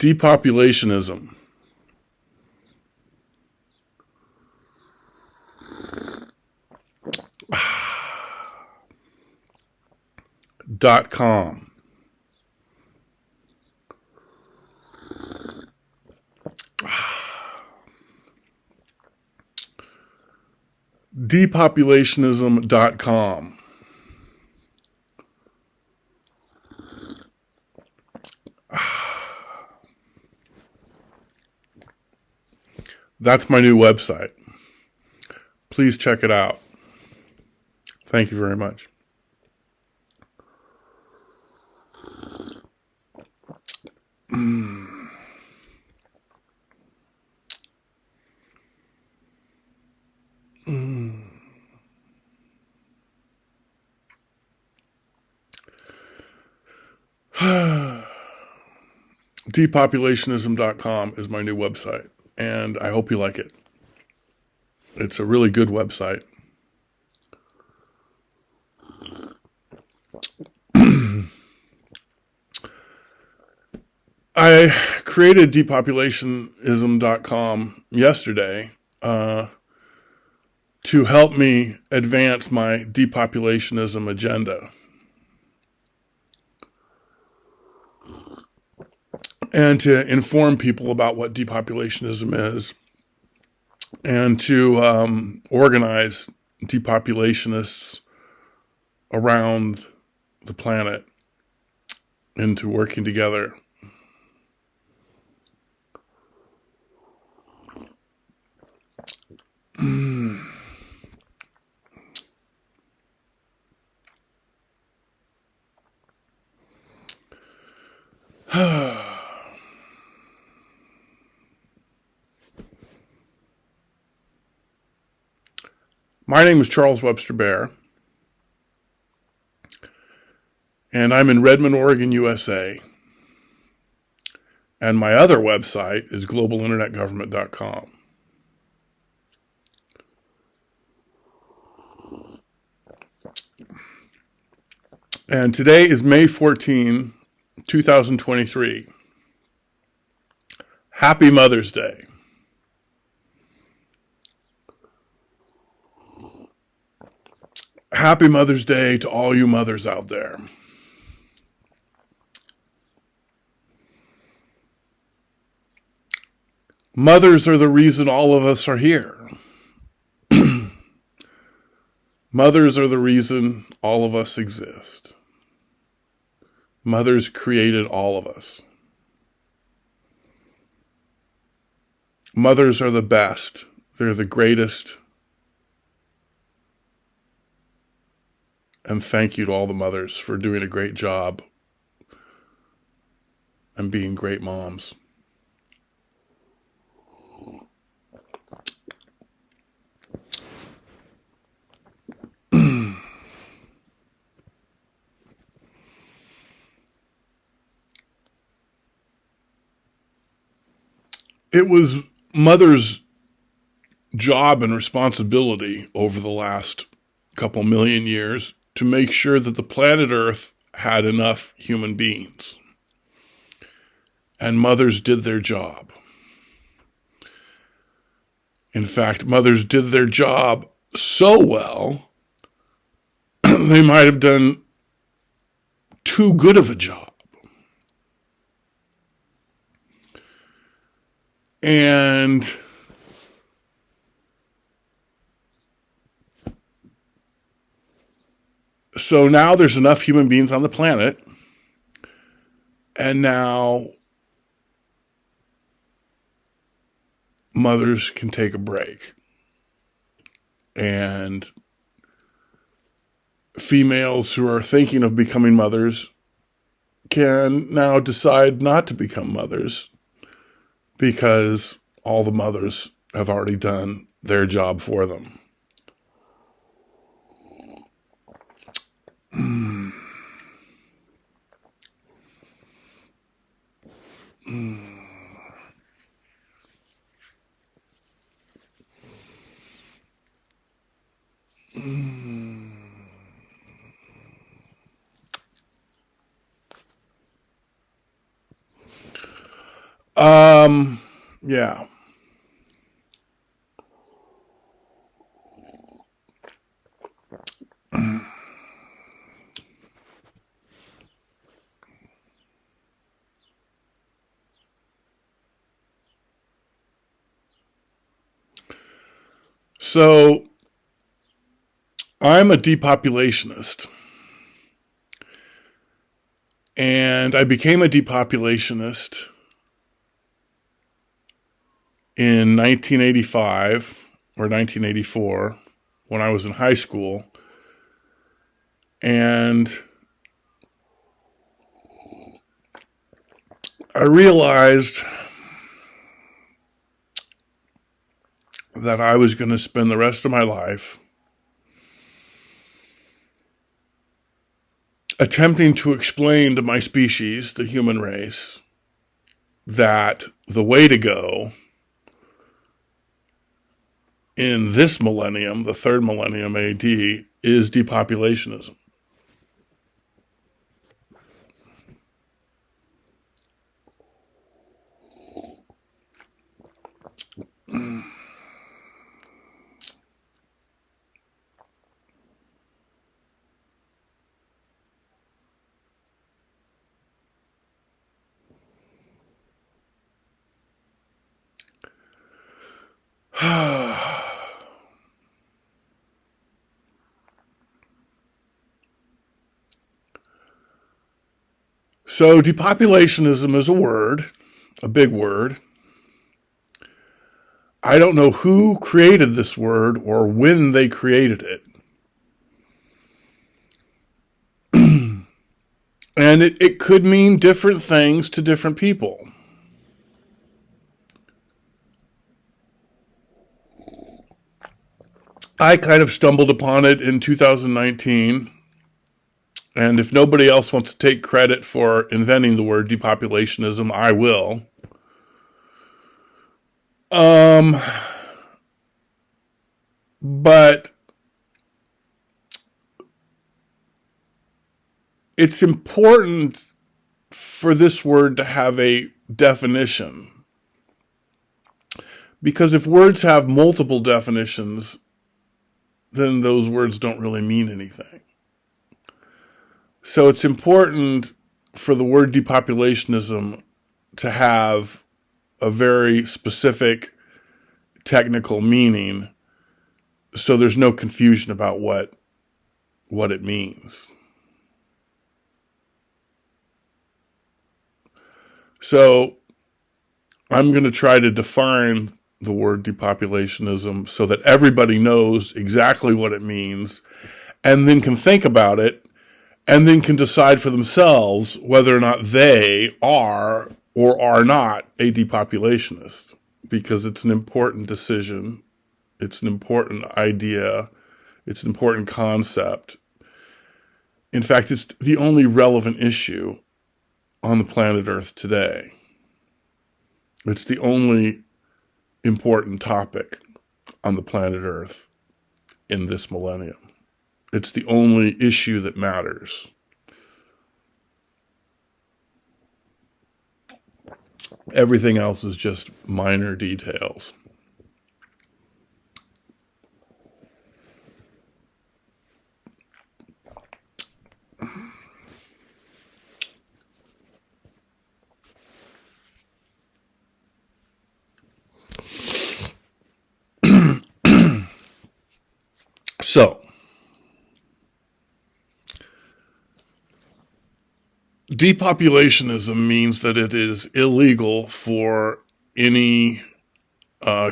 Depopulationism. .com. Depopulationism.com. That's my new website. Please check it out. Thank you very much. Depopulationism.com is my new website, and I hope you like it. It's a really good website. I created depopulationism.com yesterday to help me advance my depopulationism agenda. And to inform people about what depopulationism is, and to organize depopulationists around the planet into working together. My name is Charles Webster Baer, and I'm in Redmond, Oregon, USA. And my other website is globalinternetgovernment.com. And today is May 14, 2023. Happy Mother's Day. Happy Mother's Day to all you mothers out there. Mothers are the reason all of us are here. Mothers are the reason all of us exist. Mothers created all of us. Mothers are the best. They're the greatest. And thank you to all the mothers for doing a great job and being great moms. It was mothers' job and responsibility over the last couple million years to make sure that the planet Earth had enough human beings. And mothers did their job. In fact, mothers did their job so well, they might have done too good of a job. And so now there's enough human beings on the planet, and now mothers can take a break. And females who are thinking of becoming mothers can now decide not to become mothers because all the mothers have already done their job for them. Yeah. So I'm a depopulationist. And I became a depopulationist in 1985 or 1984 when I was in high school. And I realized that I was going to spend the rest of my life attempting to explain to my species, the human race, that the way to go in this millennium, the third millennium AD, is depopulationism. So depopulationism is a word, a big word. I don't know who created this word or when they created it. And it could mean different things to different people. I kind of stumbled upon it in 2019. And if nobody else wants to take credit for inventing the word depopulationism, I will. But it's important for this word to have a definition. Because if words have multiple definitions, then those words don't really mean anything. So it's important for the word depopulationism to have a very specific technical meaning, so there's no confusion about what it means. So I'm going to try to define the word depopulationism so that everybody knows exactly what it means and then can think about it and then can decide for themselves whether or not they are or are not a depopulationist, because it's an important decision. It's an important idea. It's an important concept. In fact, it's the only relevant issue on the planet Earth today. It's the only important topic on the planet Earth in this millennium. It's the only issue that matters. Everything else is just minor details. So, depopulationism means that it is illegal for any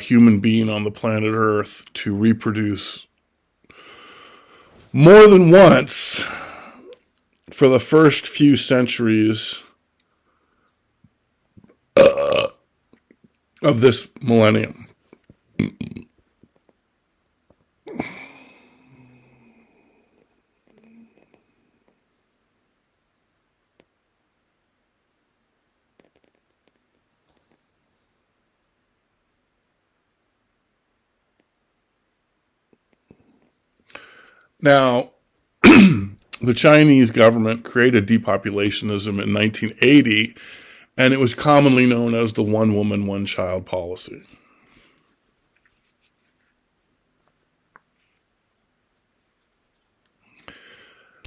human being on the planet Earth to reproduce more than once for the first few centuries of this millennium. Now, the Chinese government created depopulationism in 1980 And it was commonly known as the one woman, one child policy.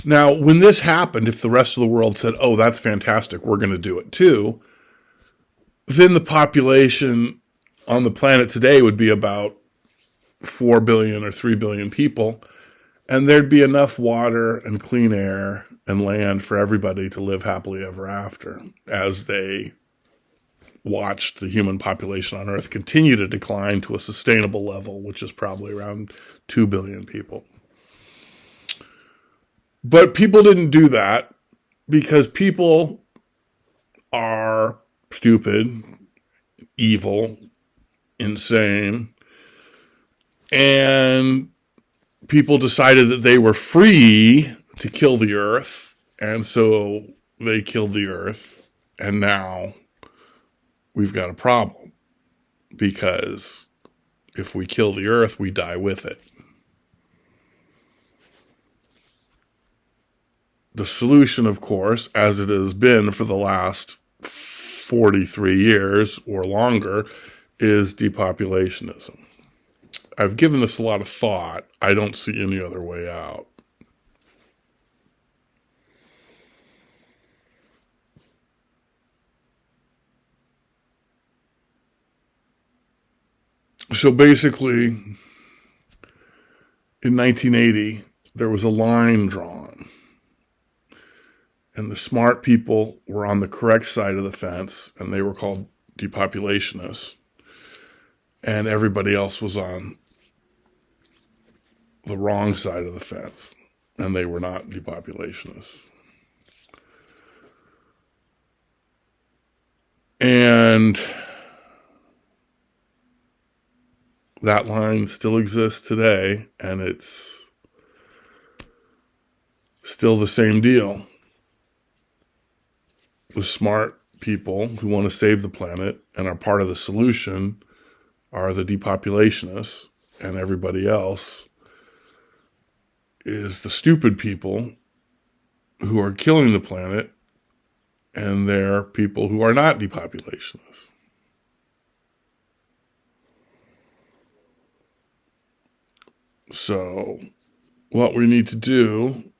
Now, when this happened, if the rest of the world said, oh, that's fantastic, we're going to do it too, then the population on the planet today would be about 4 billion or 3 billion people, and there'd be enough water and clean air and land for everybody to live happily ever after as they watched the human population on Earth continue to decline to a sustainable level, which is probably around 2 billion people. But people didn't do that because people are stupid, evil, insane, and people decided that they were free to kill the Earth, and so they killed the Earth, and now we've got a problem because if we kill the Earth, we die with it. The solution, of course, as it has been for the last 43 years or longer, is depopulationism. I've given this a lot of thought. I don't see any other way out. So basically, in 1980, there was a line drawn. And the smart people were on the correct side of the fence, and they were called depopulationists. And everybody else was on the wrong side of the fence, and they were not depopulationists. And that line still exists today, and it's still the same deal. The smart people who want to save the planet and are part of the solution are the depopulationists, and everybody else is the stupid people who are killing the planet, and they're people who are not depopulationists. So what we need to do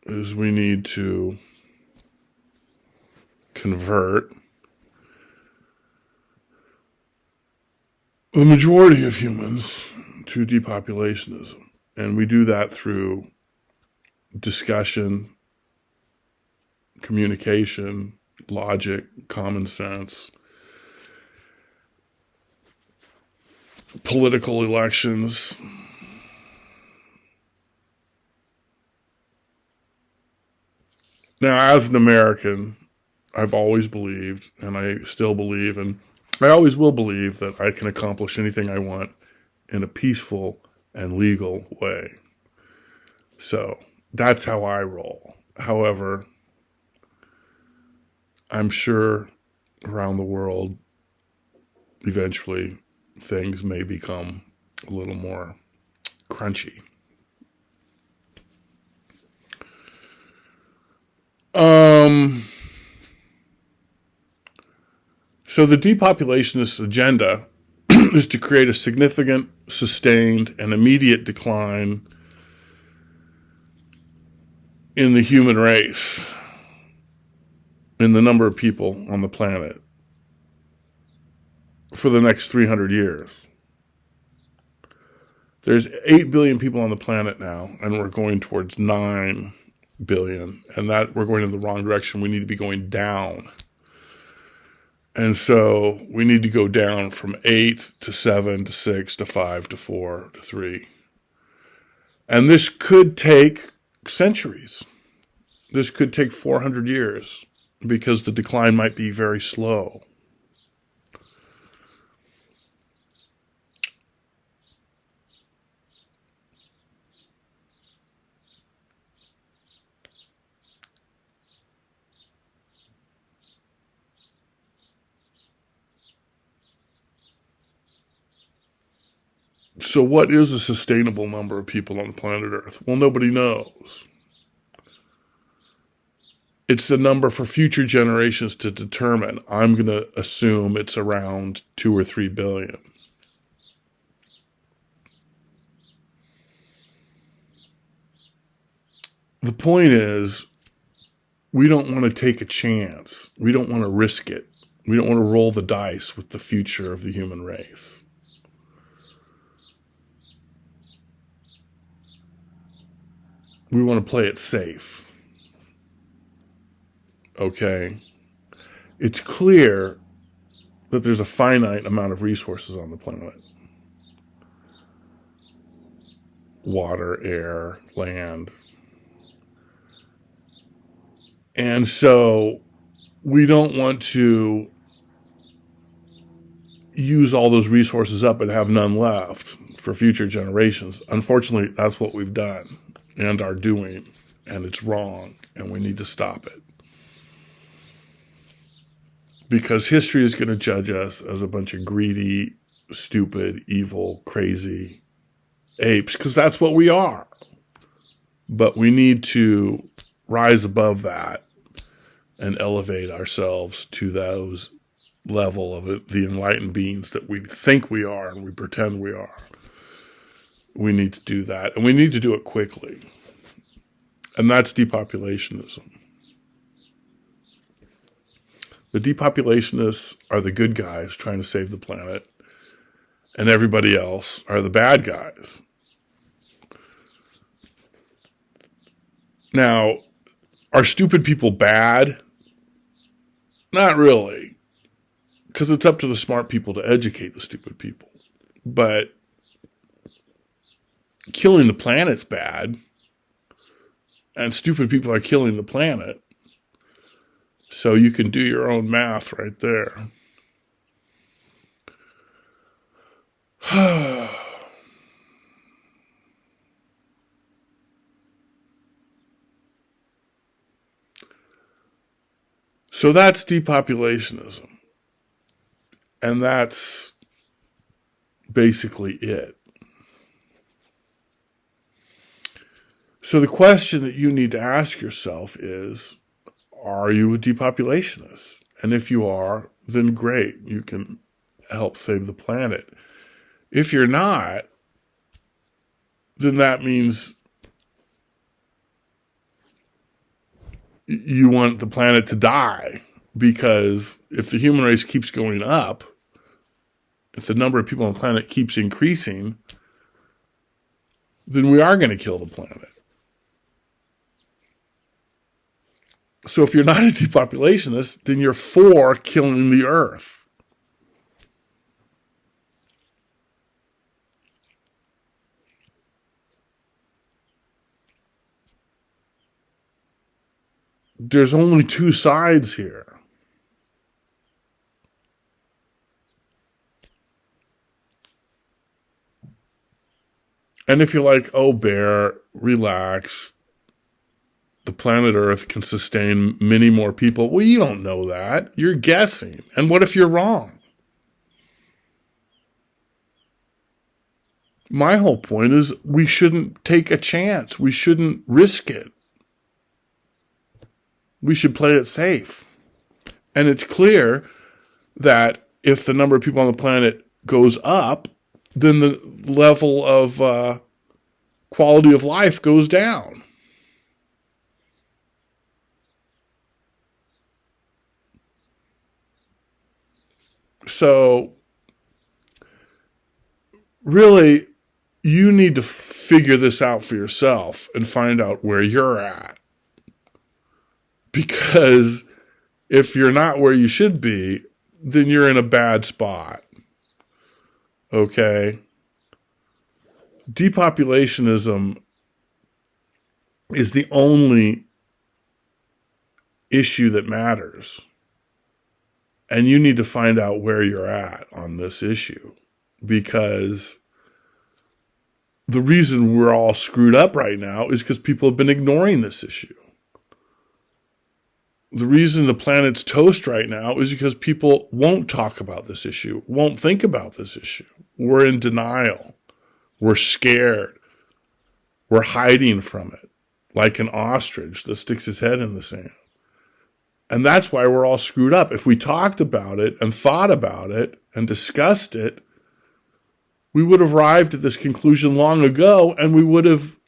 is we need to convert the majority of humans to depopulationism. And we do that through discussion, communication, logic, common sense, political elections. Now, as an American, I've always believed, and I still believe, and I always will believe that I can accomplish anything I want in a peaceful and legal way. So that's how I roll. However, I'm sure around the world, eventually, things may become a little more crunchy. So the depopulationist agenda is to create a significant, sustained, and immediate decline in the human race, in the number of people on the planet for the next 300 years. There's 8 billion people on the planet now, and we're going towards 9 billion, and that we're going in the wrong direction. We need to be going down. And so we need to go down from 8 to 7 to 6 to 5 to 4 to 3. And this could take centuries. This could take 400 years because the decline might be very slow. So what is a sustainable number of people on planet Earth? Well, nobody knows. It's the number for future generations to determine. I'm going to assume it's around 2 or 3 billion. The point is, we don't want to take a chance. We don't want to risk it. We don't want to roll the dice with the future of the human race. We want to play it safe. Okay? It's clear that there's a finite amount of resources on the planet. Water, air, land. And so we don't want to use all those resources up and have none left for future generations. Unfortunately, that's what we've done and are doing, and it's wrong, and we need to stop it. Because history is going to judge us as a bunch of greedy, stupid, evil, crazy apes, because that's what we are. But we need to rise above that and elevate ourselves to those level of it, the enlightened beings that we think we are and we pretend we are. We need to do that, and we need to do it quickly. And that's depopulationism. The depopulationists are the good guys trying to save the planet, and everybody else are the bad guys. Now, are stupid people bad? Not really. Because it's up to the smart people to educate the stupid people. But killing the planet's bad. And stupid people are killing the planet. So you can do your own math right there. So that's depopulationism. And that's basically it. So the question that you need to ask yourself is, are you a depopulationist? And if you are, then great, you can help save the planet. If you're not, then that means you want the planet to die, because if the human race keeps going up, if the number of people on the planet keeps increasing, then we are going to kill the planet. So if you're not a depopulationist, then you're for killing the earth. There's only two sides here. And if you're like, oh, Baer, relax, the planet Earth can sustain many more people. Well, you don't know that. You're guessing. And what if you're wrong? My whole point is we shouldn't take a chance. We shouldn't risk it. We should play it safe. And it's clear that if the number of people on the planet goes up, then the level of quality of life goes down. So, really, you need to figure this out for yourself and find out where you're at. Because if you're not where you should be, then you're in a bad spot. Okay? Depopulationism is the only issue that matters. And you need to find out where you're at on this issue. Because the reason we're all screwed up right now is because people have been ignoring this issue. The reason the planet's toast right now is because people won't talk about this issue, won't think about this issue. We're in denial. We're scared. We're hiding from it, like an ostrich that sticks his head in the sand. And that's why we're all screwed up. If we talked about it and thought about it and discussed it, we would have arrived at this conclusion long ago, and we would have,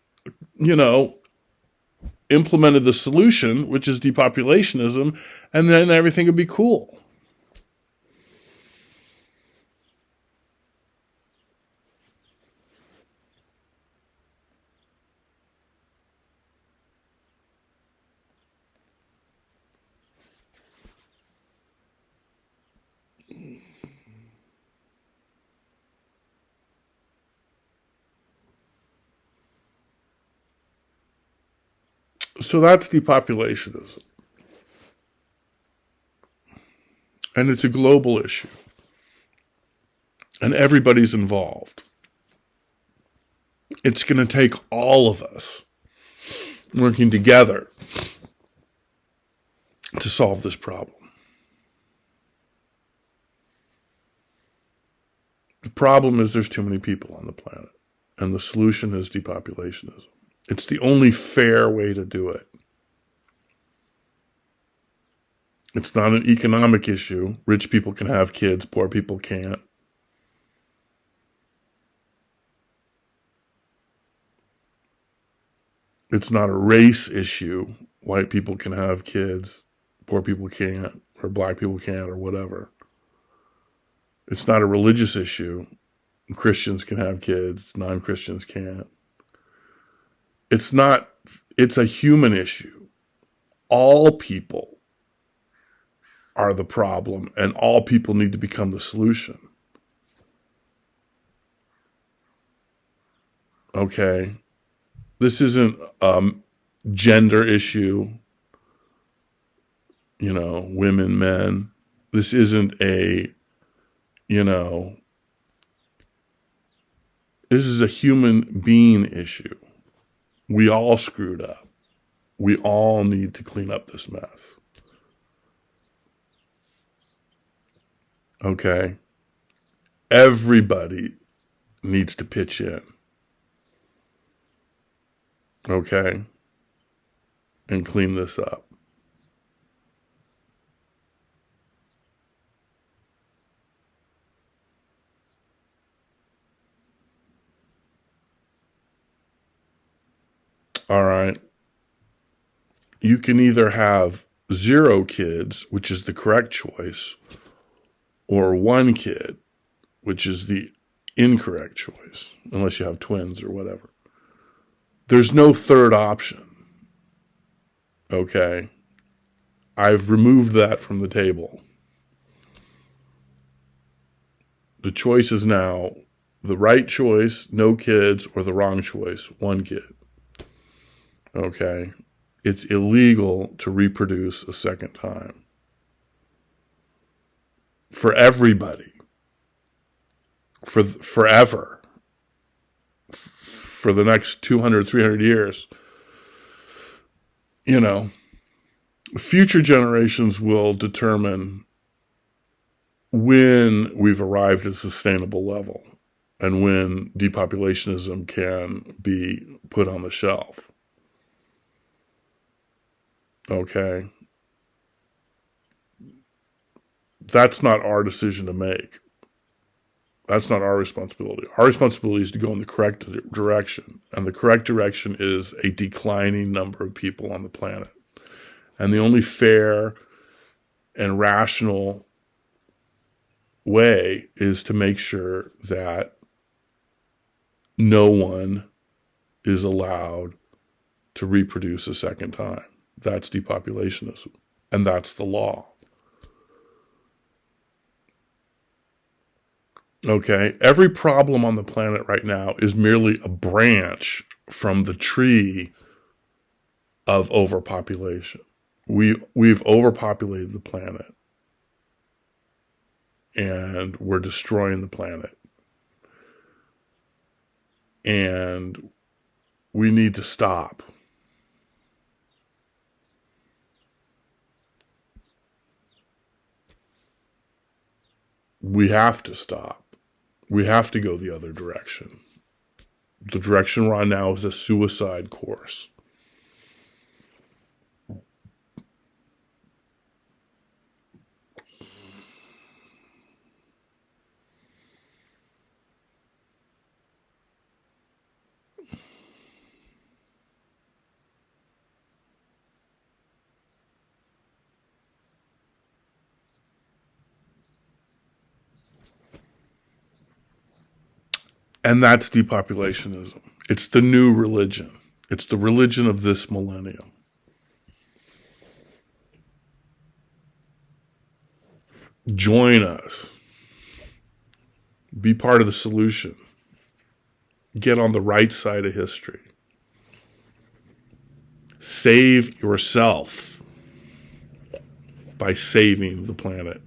implemented the solution, which is depopulationism, and then everything would be cool. So that's depopulationism. And it's a global issue. And everybody's involved. It's going to take all of us working together to solve this problem. The problem is there's too many people on the planet. And the solution is depopulationism. It's the only fair way to do it. It's not an economic issue. Rich people can have kids, poor people can't. It's not a race issue. White people can have kids, poor people can't, or black people can't, or whatever. It's not a religious issue. Christians can have kids, non-Christians can't. It's a human issue. All people are the problem, and all people need to become the solution. Okay? This isn't a gender issue, women, men. This isn't this is a human being issue. We all screwed up. We all need to clean up this mess. Okay? Everybody needs to pitch in. Okay? And clean this up. All right. You can either have 0 kids, which is the correct choice, or 1 kid, which is the incorrect choice, unless you have twins or whatever. There's no third option. Okay? I've removed that from the table. The choice is now the right choice, no kids, or the wrong choice, 1 kid. Okay? It's illegal to reproduce a second time. For everybody. Forever. For the next 200, 300 years. Future generations will determine when we've arrived at a sustainable level and when depopulationism can be put on the shelf. Okay? That's not our decision to make. That's not our responsibility. Our responsibility is to go in the correct direction. And the correct direction is a declining number of people on the planet. And the only fair and rational way is to make sure that no one is allowed to reproduce a second time. That's depopulationism. And that's the law. Okay? Every problem on the planet right now is merely a branch from the tree of overpopulation. We've overpopulated the planet. And we're destroying the planet. And we need to stop. We have to stop. We have to go the other direction. The direction we're on now is a suicide course. And that's depopulationism. It's the new religion. It's the religion of this millennium. Join us. Be part of the solution. Get on the right side of history. Save yourself by saving the planet.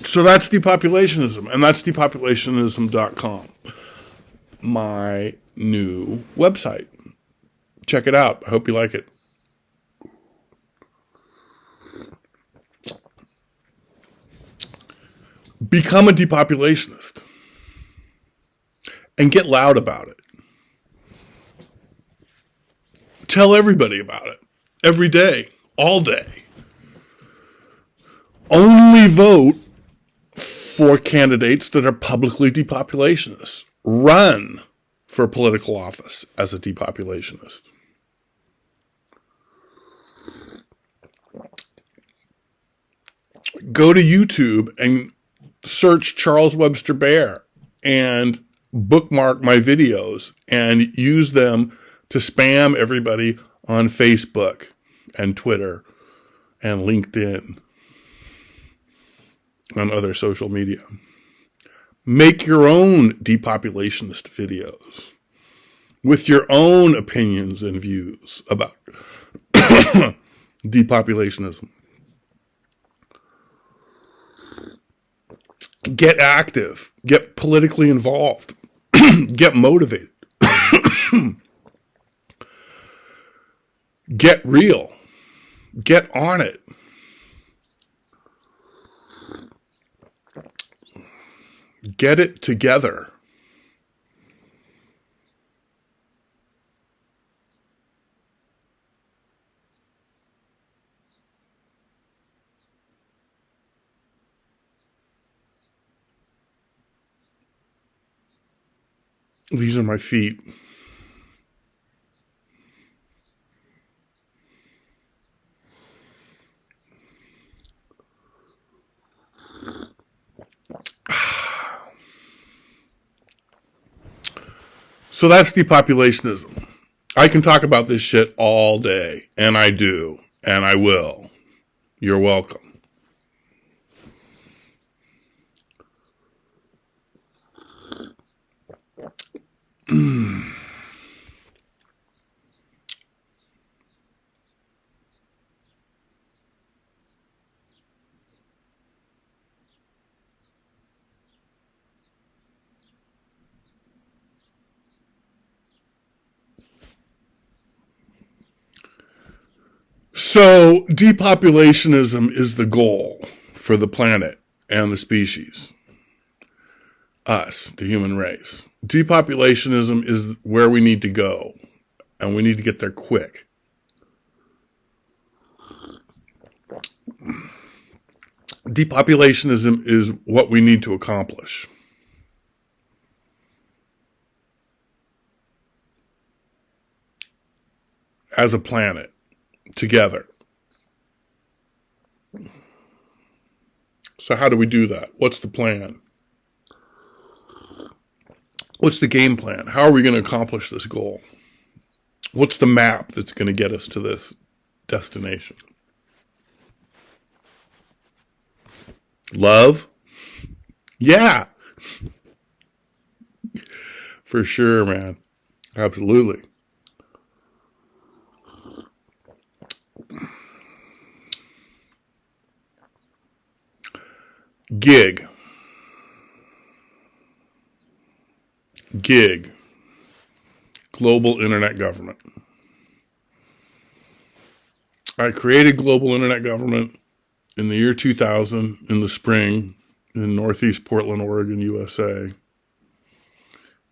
So that's depopulationism, and that's depopulationism.com, my new website. Check it out. I hope you like it. Become a depopulationist and get loud about it. Tell everybody about it every day, all day. Only vote for candidates that are publicly depopulationists. Run for political office as a depopulationist. Go to YouTube and search Charles Webster Baer and bookmark my videos and use them to spam everybody on Facebook and Twitter and LinkedIn and other social media. Make your own depopulationist videos with your own opinions and views about depopulationism. Get active. Get politically involved. Get motivated. Get real. Get on it. Get it together. These are my feet. So that's depopulationism. I can talk about this shit all day, and I do, and I will. You're welcome. So depopulationism is the goal for the planet and the species. Us, the human race. Depopulationism is where we need to go, and we need to get there quick. Depopulationism is what we need to accomplish. As a planet, together. So how do we do that? What's the plan? What's the game plan? How are we going to accomplish this goal? What's the map that's going to get us to this destination? Love? Yeah. For sure, man. Absolutely. Gig. Global Internet Government. I created global Internet Government in the year 2000 in the spring in Northeast Portland, Oregon, USA.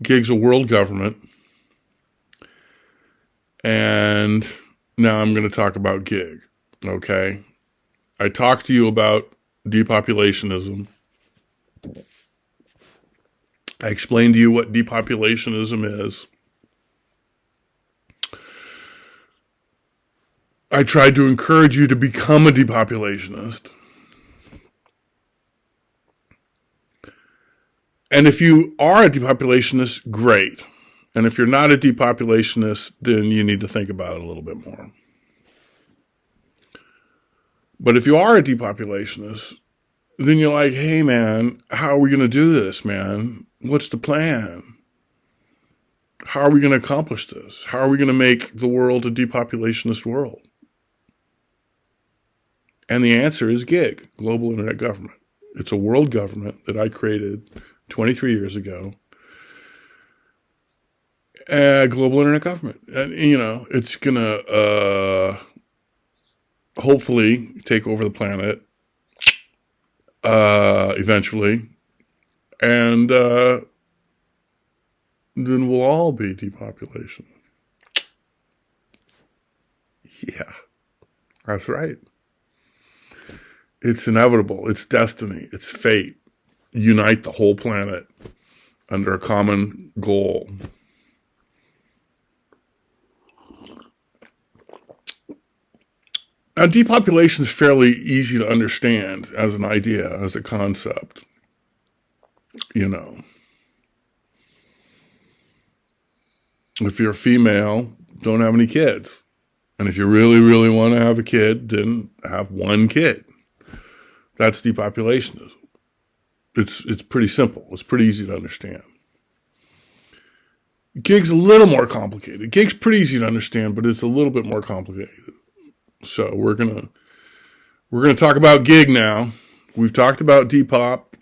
Gig's a world government. And Now I'm going to talk about gig, okay? I talked to you about depopulationism. I explained to you what depopulationism is. I tried to encourage you to become a depopulationist. And if you are a depopulationist, great. And if you're not a depopulationist, then you need to think about it a little bit more. But if you are a depopulationist, then you're like, hey, man, how are we going to do this, man? What's the plan? How are we going to accomplish this? How are we going to make the world a depopulationist world? And the answer is GIG, Global Internet Government. It's a world government that I created 23 years ago. Global Internet Government. And, it's going to hopefully take over the planet eventually. And then we'll all be depopulation. Yeah, that's right. It's inevitable. It's destiny. It's fate. Unite the whole planet under a common goal. Now, depopulation is fairly easy to understand as an idea, as a concept. If you're a female, don't have any kids. And if you really, really want to have a kid, then have one kid. That's depopulationism. It's pretty simple. It's pretty easy to understand. Gig's a little more complicated. Gig's pretty easy to understand, but it's a little bit more complicated. So we're gonna talk about gig now. We've talked about Depop.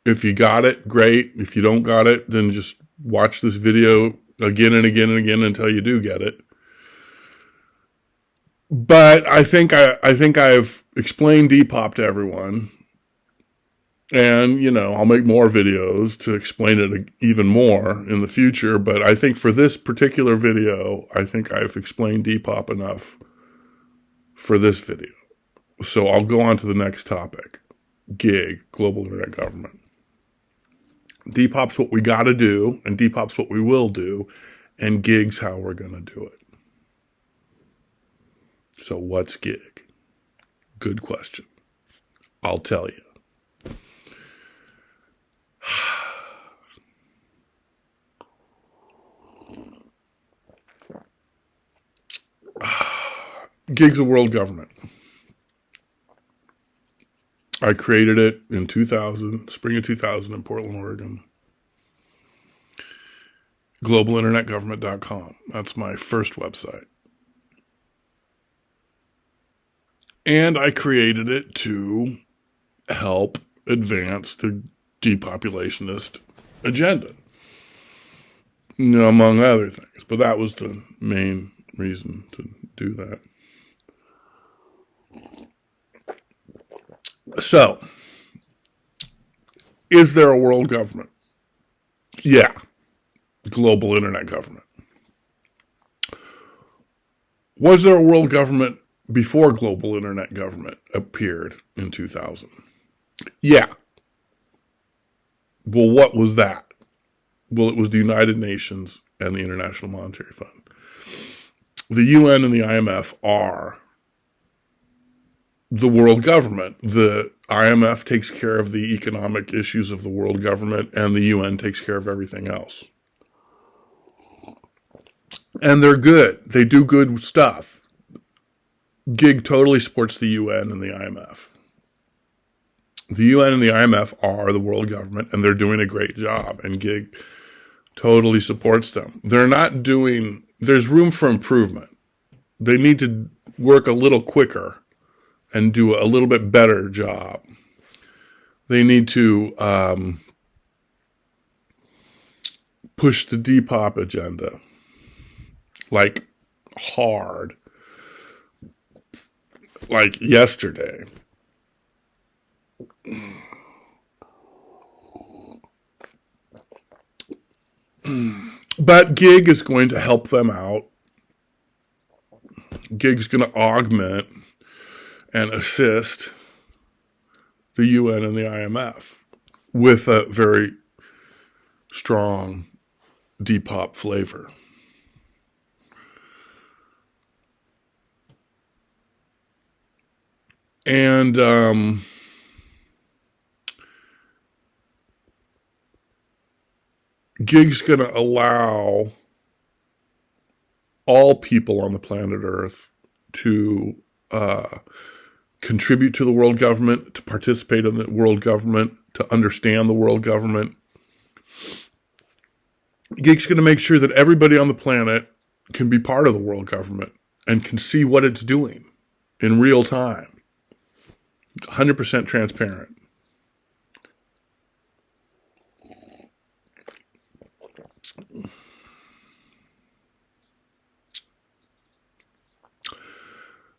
If you got it, great. If you don't got it, then just watch this video again and again and again until you do get it. But I think I've explained Depop to everyone. And, I'll make more videos to explain it even more in the future. But I think for this particular video, I think I've explained Depop enough for this video. So I'll go on to the next topic. GIG, Global Internet Government. Depop's what we got to do, and Depop's what we will do, and GIG's how we're going to do it. So what's GIG? Good question. I'll tell you. GIG's a world government. I created it in 2000, spring of 2000 in Portland, Oregon. GlobalInternetGovernment.com. That's my first website. And I created it to help advance the depopulationist agenda, among other things. But that was the main reason to do that. So, is there a world government? Yeah. Global Internet Government. Was there a world government before Global Internet Government appeared in 2000? Yeah. Well, what was that? Well, it was the United Nations and the International Monetary Fund. The UN and the IMF are the world government. The IMF takes care of the economic issues of the world government, and the UN takes care of everything else. And they're good. They do good stuff. GIG totally supports the UN and the IMF. The UN and the IMF are the world government, and they're doing a great job, and GIG totally supports them. There's room for improvement. They need to work a little quicker and do a little bit better job. They need to push the Depop agenda, like hard, like yesterday. But GIG is going to help them out Gig's going to augment and assist the UN and the IMF with a very strong depop flavor. And Gig's going to allow all people on the planet Earth to contribute to the world government, to participate in the world government, to understand the world government. Gig's going to make sure that everybody on the planet can be part of the world government and can see what it's doing in real time. 100% transparent.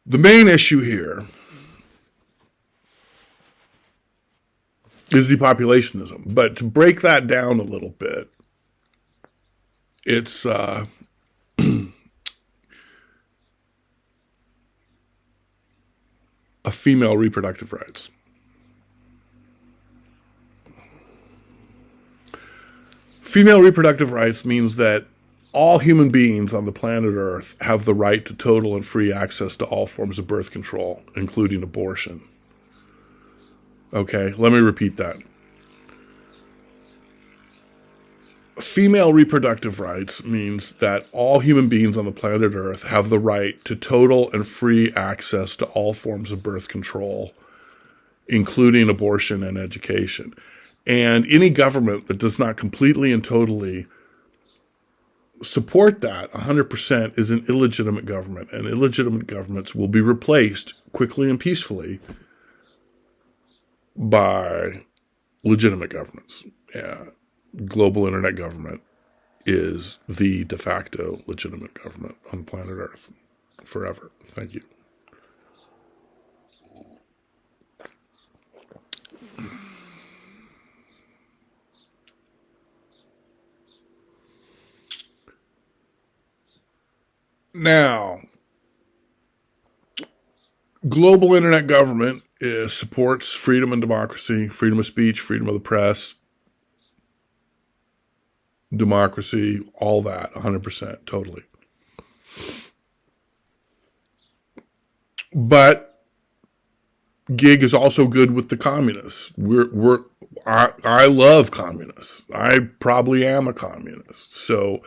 The main issue here is depopulationism. But to break that down a little bit, it's a female reproductive rights. Female reproductive rights means that all human beings on the planet Earth have the right to total and free access to all forms of birth control, including abortion. Okay, let me repeat that. Female reproductive rights means that all human beings on the planet Earth have the right to total and free access to all forms of birth control, including abortion and education. And any government that does not completely and totally support that 100% is an illegitimate government, and illegitimate governments will be replaced quickly and peacefully by legitimate governments. Global internet government is the de facto legitimate government on planet Earth forever. Thank you. Now, global internet government supports freedom and democracy, freedom of speech, freedom of the press, democracy, all that, 100%, totally. But Gig is also good with the communists. I love communists. I probably am a communist. So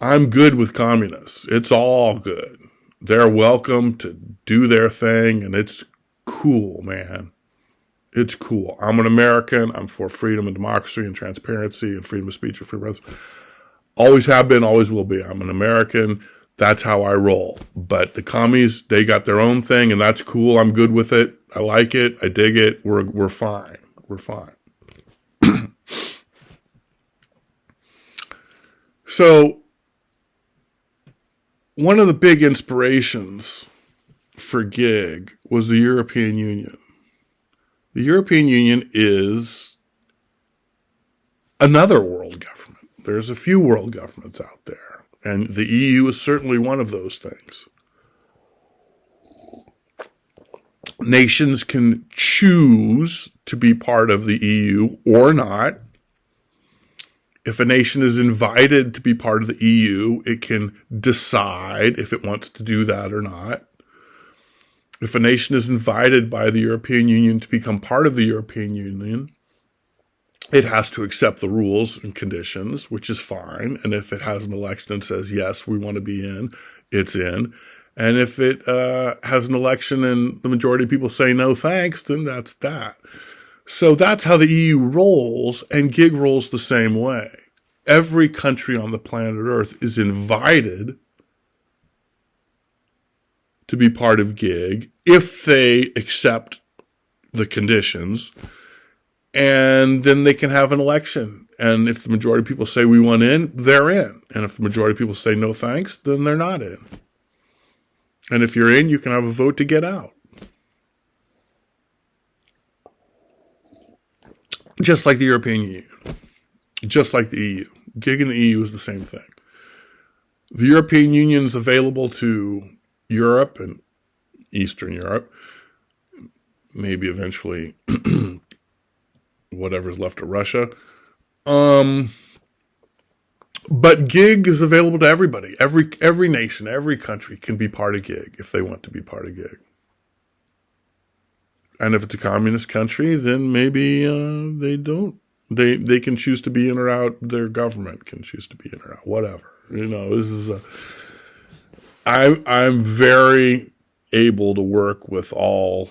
I'm good with communists. It's all good. They're welcome to do their thing, and it's cool, man. It's cool. I'm an American. I'm for freedom and democracy and transparency and freedom of speech and freedom of press. Always have been, always will be. I'm an American. That's how I roll. But the commies, they got their own thing, and that's cool. I'm good with it. I like it. I dig it. We're fine. We're fine. So, one of the big inspirations for Gig was the European Union. The European Union is another world government. There's a few world governments out there, and the EU is certainly one of those things. Nations can choose to be part of the EU or not. If a nation is invited to be part of the EU, it can decide if it wants to do that or not. If a nation is invited by the European Union to become part of the European Union, it has to accept the rules and conditions, which is fine. And if it has an election and says, yes, we want to be in, it's in. And if it has an election and the majority of people say no thanks, then that's that. So that's how the EU rolls, and Gig rolls the same way. Every country on the planet Earth is invited to be part of Gig if they accept the conditions, and then they can have an election. And if the majority of people say we want in, they're in. And if the majority of people say no thanks, then they're not in. And if you're in, you can have a vote to get out. Just like the European Union. Just like the EU. Gig in the EU is the same thing. The European Union is available to Europe and Eastern Europe, maybe eventually whatever's left of Russia. But gig is available to everybody. Every nation, every country can be part of gig if they want to be part of gig. And if it's a communist country, then maybe they don't. They can choose to be in or out. Their government can choose to be in or out. Whatever. This is I'm very able to work with all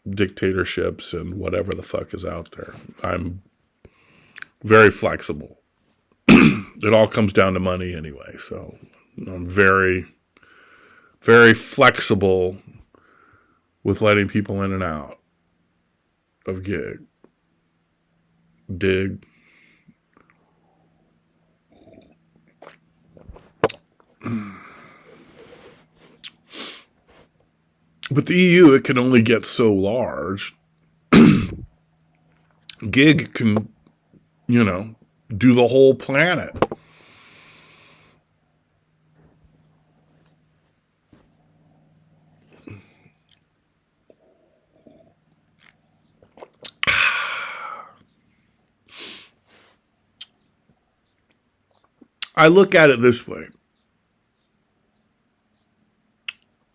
dictatorships and whatever the fuck is out there. I'm very flexible. It all comes down to money anyway. So I'm very, very flexible with letting people in and out of gig. Dig. But the EU, it can only get so large. Gig can, do the whole planet. I look at it this way.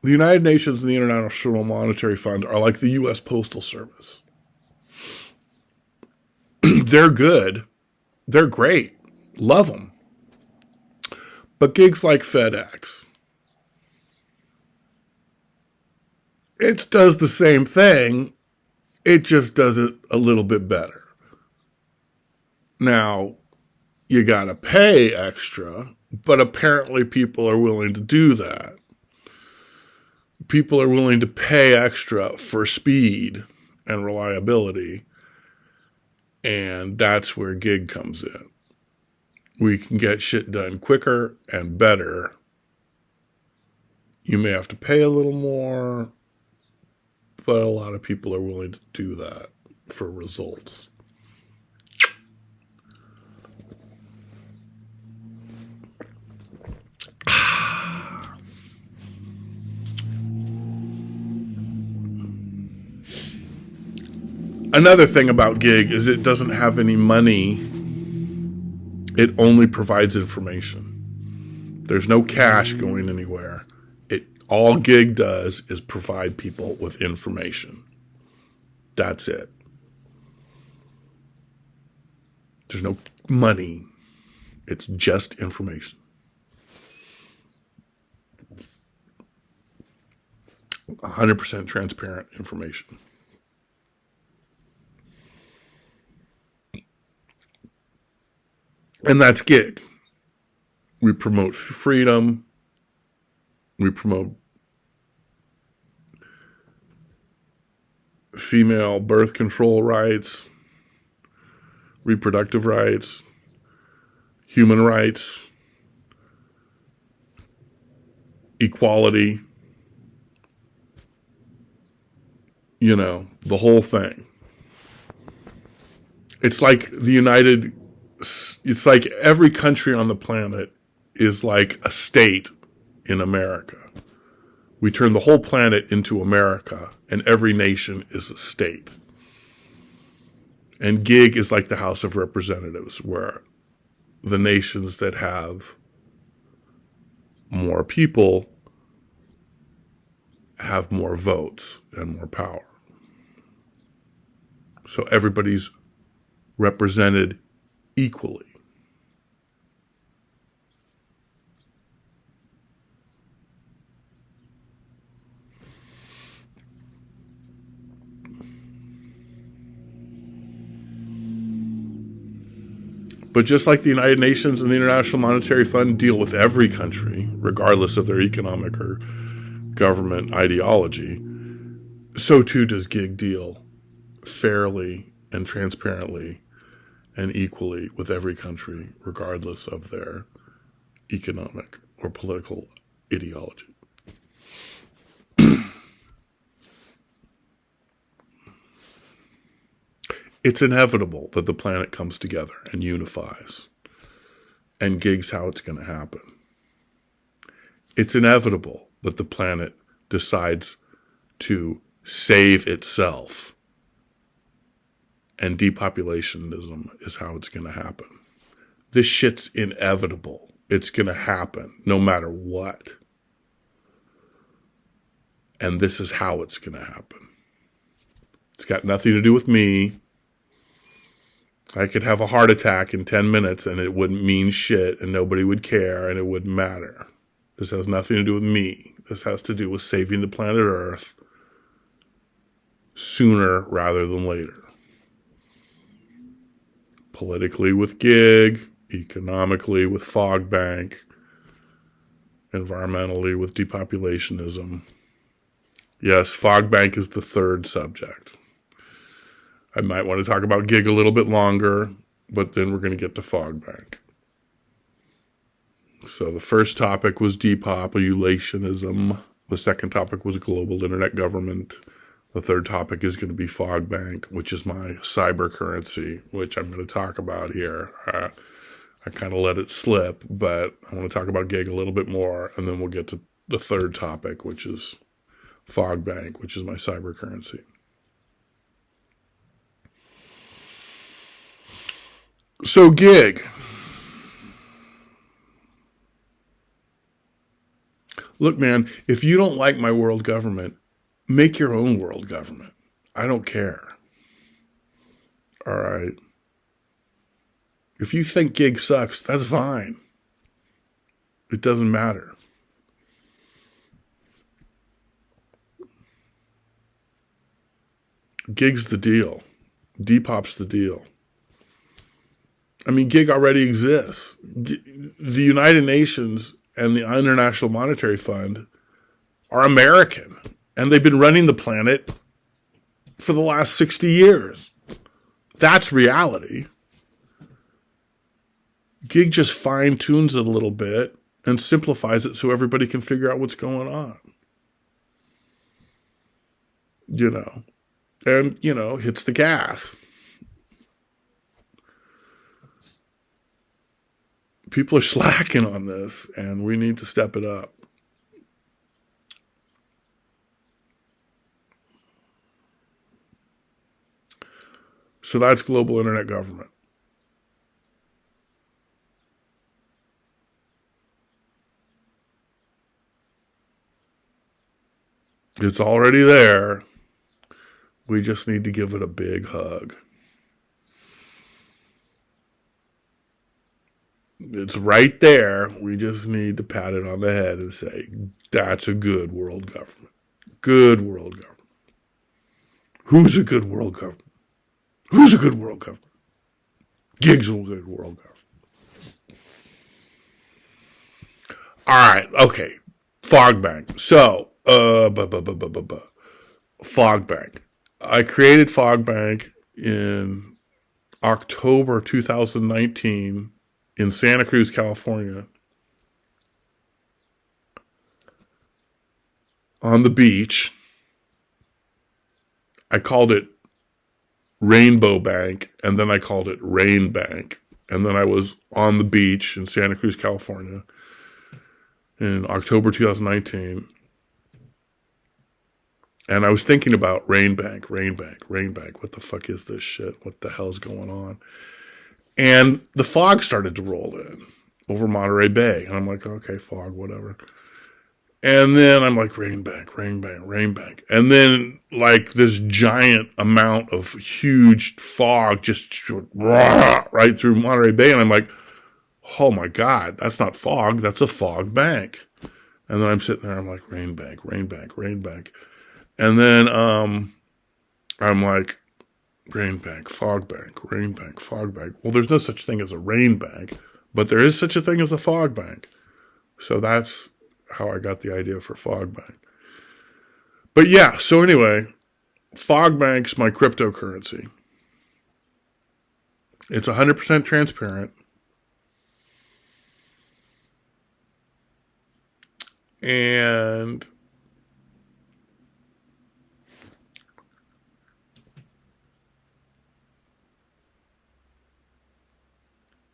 The United Nations and the International Monetary Fund are like the U.S. Postal Service. They're good. They're great. Love them. But gigs like FedEx, it does the same thing. It just does it a little bit better. Now, you got to pay extra, but apparently people are willing to do that. People are willing to pay extra for speed and reliability, and that's where gig comes in. We can get shit done quicker and better. You may have to pay a little more, but a lot of people are willing to do that for results. Another thing about gig is it doesn't have any money. It only provides information. There's no cash going anywhere. All gig does is provide people with information. That's it. There's no money. It's just information. 100% transparent information. And that's gig. We promote freedom. We promote female birth control rights, reproductive rights, human rights, equality, the whole thing. It's like it's like every country on the planet is like a state in America. We turn the whole planet into America, and every nation is a state. And gig is like the House of Representatives, where the nations that have more people have more votes and more power. So everybody's represented equally. But just like the United Nations and the International Monetary Fund deal with every country, regardless of their economic or government ideology, so too does gig deal fairly and transparently and equally with every country, regardless of their economic or political ideology. It's inevitable that the planet comes together and unifies, and gig's how it's going to happen. It's inevitable that the planet decides to save itself. And depopulationism is how it's going to happen. This shit's inevitable. It's going to happen no matter what. And this is how it's going to happen. It's got nothing to do with me. I could have a heart attack in 10 minutes and it wouldn't mean shit and nobody would care and it wouldn't matter. This has nothing to do with me. This has to do with saving the planet Earth sooner rather than later. Politically with gig, economically with fogbank, environmentally with depopulationism. Yes, fogbank is the third subject. I might want to talk about gig a little bit longer, but then we're going to get to fogbank. So the first topic was depopulationism. The second topic was global internet government. The third topic is going to be fogbank, which is my cyber currency, which I'm going to talk about here. I kind of let it slip, but I want to talk about gig a little bit more, and then we'll get to the third topic, which is fogbank, which is my cyber currency. So gig. Look, man, if you don't like my world government, make your own world government. I don't care. All right. If you think gig sucks, that's fine. It doesn't matter. Gig's the deal. Depop's the deal. I mean, gig already exists. The United Nations and the International Monetary Fund are American, and they've been running the planet for the last 60 years. That's reality. Gig just fine-tunes it a little bit and simplifies it so everybody can figure out what's going on. And, hits the gas. People are slacking on this, and we need to step it up. So that's global internet government. It's already there. We just need to give it a big hug. It's right there. We just need to pat it on the head and say, that's a good world government. Good world government. Who's a good world government? Who's a good world government? Gig's a good world government. All right. Okay. Fogbank. So, Fogbank. I created Fogbank in October 2019 in Santa Cruz, California, on the beach. I called it Rainbow Bank, and then I called it Rain Bank. And then I was on the beach in Santa Cruz, California in October 2019. And I was thinking about Rain Bank. What the fuck is this shit? What the hell's going on? And the fog started to roll in over Monterey Bay. And I'm like, okay, fog, whatever. And then I'm like, Rain Bank. And then like this giant amount of huge fog just right through Monterey Bay. And I'm like, oh my God, that's not fog. That's a fog bank. And then I'm sitting there. I'm like, Rain Bank. And then I'm like, Rain Bank, fog bank. Well, there's no such thing as a rain bank, but there is such a thing as a fog bank. So that's how I got the idea for fog bank. But yeah, so anyway, fog bank's my cryptocurrency. It's 100% transparent. And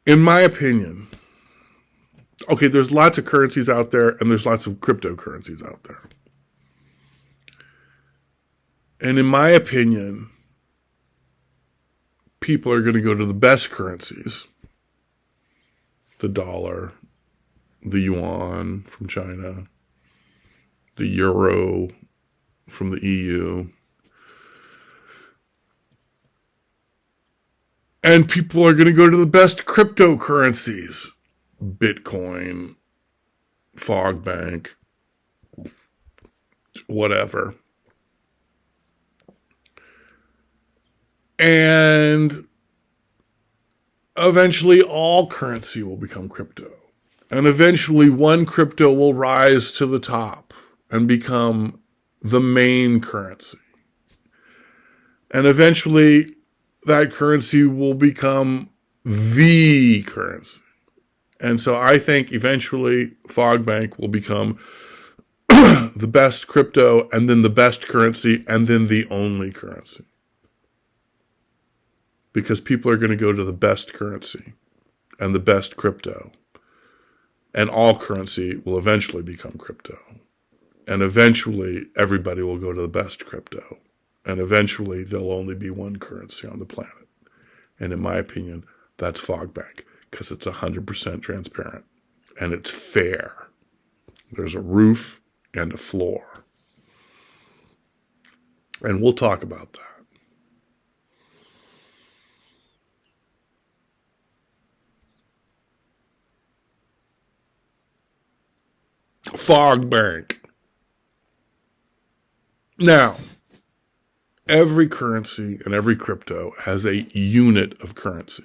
in my opinion, okay, there's lots of currencies out there and there's lots of cryptocurrencies out there. And in my opinion, people are going to go to the best currencies. The dollar, the yuan from China, the euro from the EU. And people are going to go to the best cryptocurrencies. Bitcoin, fogbank, whatever. And eventually all currency will become crypto. And eventually one crypto will rise to the top and become the main currency. And eventually that currency will become the currency. And so I think eventually fogbank will become the best crypto, and then the best currency, and then the only currency. Because people are going to go to the best currency and the best crypto. And all currency will eventually become crypto. And eventually everybody will go to the best crypto. And eventually there'll only be one currency on the planet. And in my opinion, that's fogbank, because it's 100% transparent and it's fair. There's a roof and a floor. And we'll talk about that. Fogbank. Now, every currency and every crypto has a unit of currency.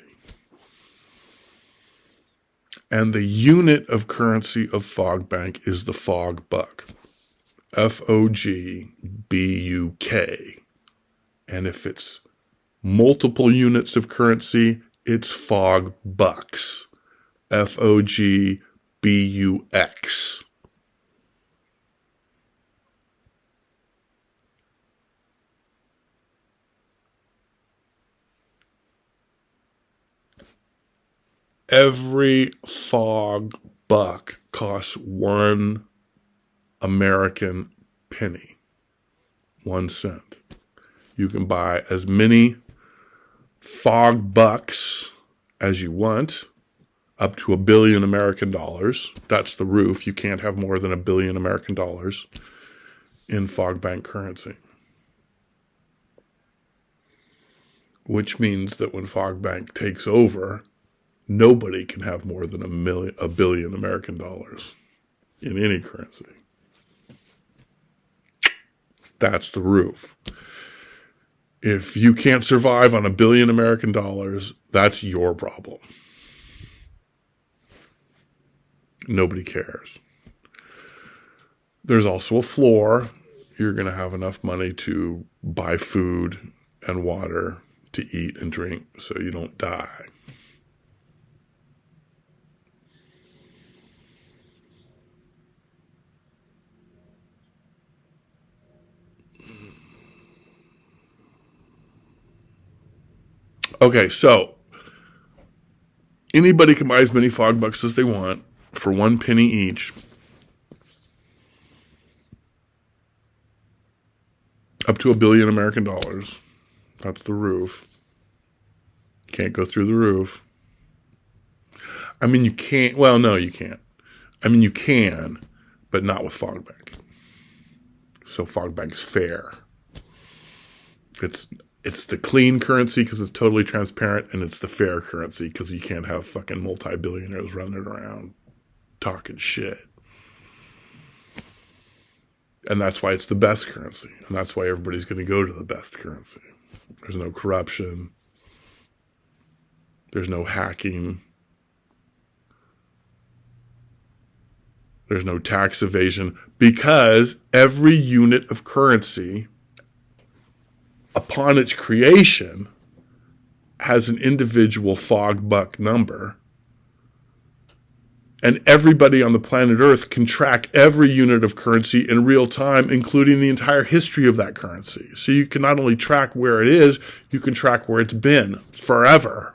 And the unit of currency of fogbank is the fog buck. F-O-G-B-U-K. And if it's multiple units of currency, it's fog bucks. F-O-G-B-U-X. Every fog buck costs 1 American penny, 1 cent. You can buy as many fog bucks as you want, up to $1 billion American dollars. That's the roof. You can't have more than $1 billion American dollars in fogbank currency. Which means that when fogbank takes over, nobody can have more than $1 billion American dollars in any currency. That's the roof. If you can't survive on $1 billion American dollars, that's your problem. Nobody cares. There's also a floor. You're going to have enough money to buy food and water to eat and drink so you don't die. Okay, so anybody can buy as many fog bucks as they want for 1 penny each. Up to $1 billion American dollars. That's the roof. Can't go through the roof. I mean, you can't. Well, no, you can't. I mean, you can, but not with fogbank. So fogbank is fair. It's the clean currency because it's totally transparent, and it's the fair currency because you can't have fucking multi-billionaires running around talking shit. And that's why it's the best currency. And that's why everybody's going to go to the best currency. There's no corruption. There's no hacking. There's no tax evasion, because every unit of currency, upon its creation, has an individual fog buck number. And everybody on the planet Earth can track every unit of currency in real time, including the entire history of that currency. So you can not only track where it is, you can track where it's been forever.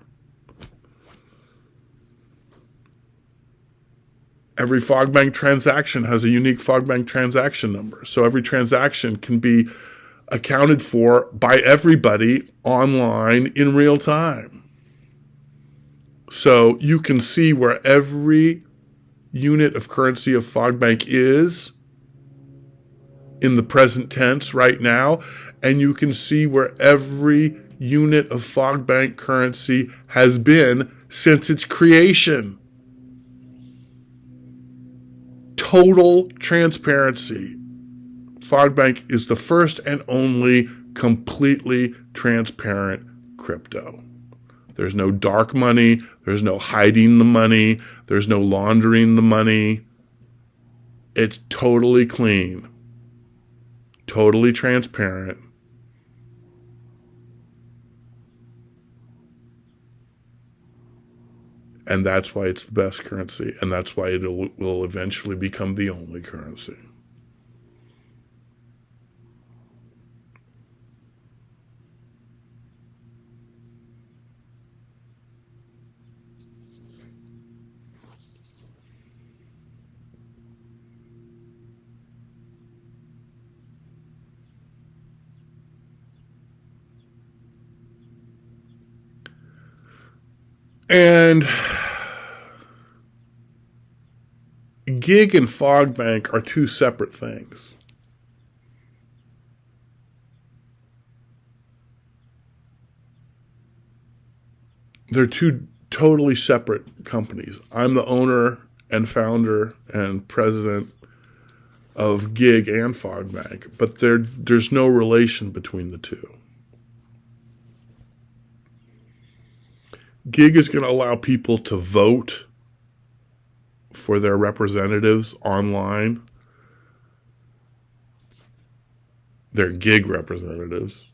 Every fogbank transaction has a unique fogbank transaction number. So every transaction can be accounted for by everybody online in real time. So you can see where every unit of currency of fogbank is in the present tense right now, and you can see where every unit of fogbank currency has been since its creation. Total transparency. Fogbank is the first and only completely transparent crypto. There's no dark money. There's no hiding the money. There's no laundering the money. It's totally clean, totally transparent. And that's why it's the best currency. And that's why it will eventually become the only currency. And gig and fogbank are two separate things. They're two totally separate companies. I'm the owner and founder and president of gig and fogbank, but there's no relation between the two. Gig is going to allow people to vote for their representatives online. Their gig representatives.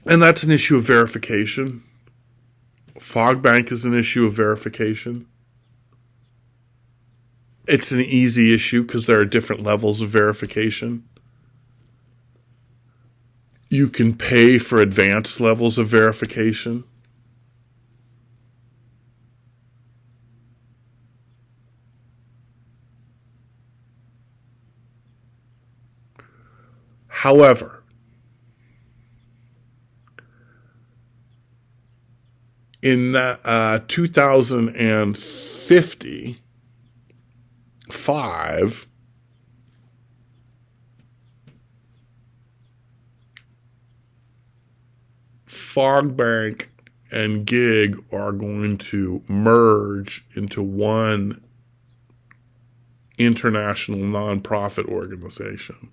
And that's an issue of verification. Fogbank is an issue of verification. It's an easy issue because there are different levels of verification. You can pay for advanced levels of verification. However, in 2055, fogbank and gig are going to merge into one international nonprofit organization.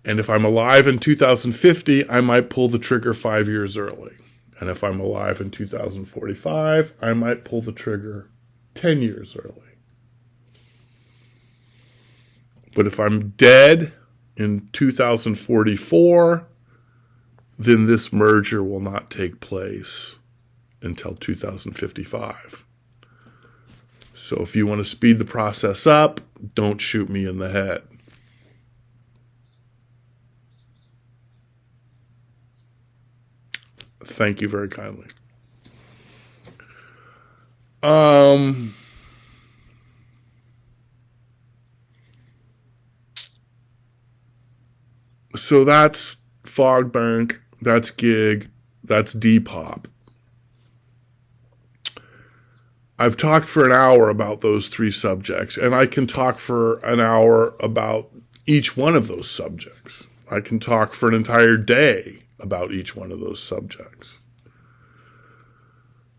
And if I'm alive in 2050, I might pull the trigger 5 years early. And if I'm alive in 2045, I might pull the trigger 10 years early. But if I'm dead in 2044, then this merger will not take place until 2055. So if you want to speed the process up, don't shoot me in the head. Thank you very kindly. So that's fogbank, that's gig, that's Depop. I've talked for an hour about those three subjects, and I can talk for an hour about each one of those subjects. I can talk for an entire day about each one of those subjects.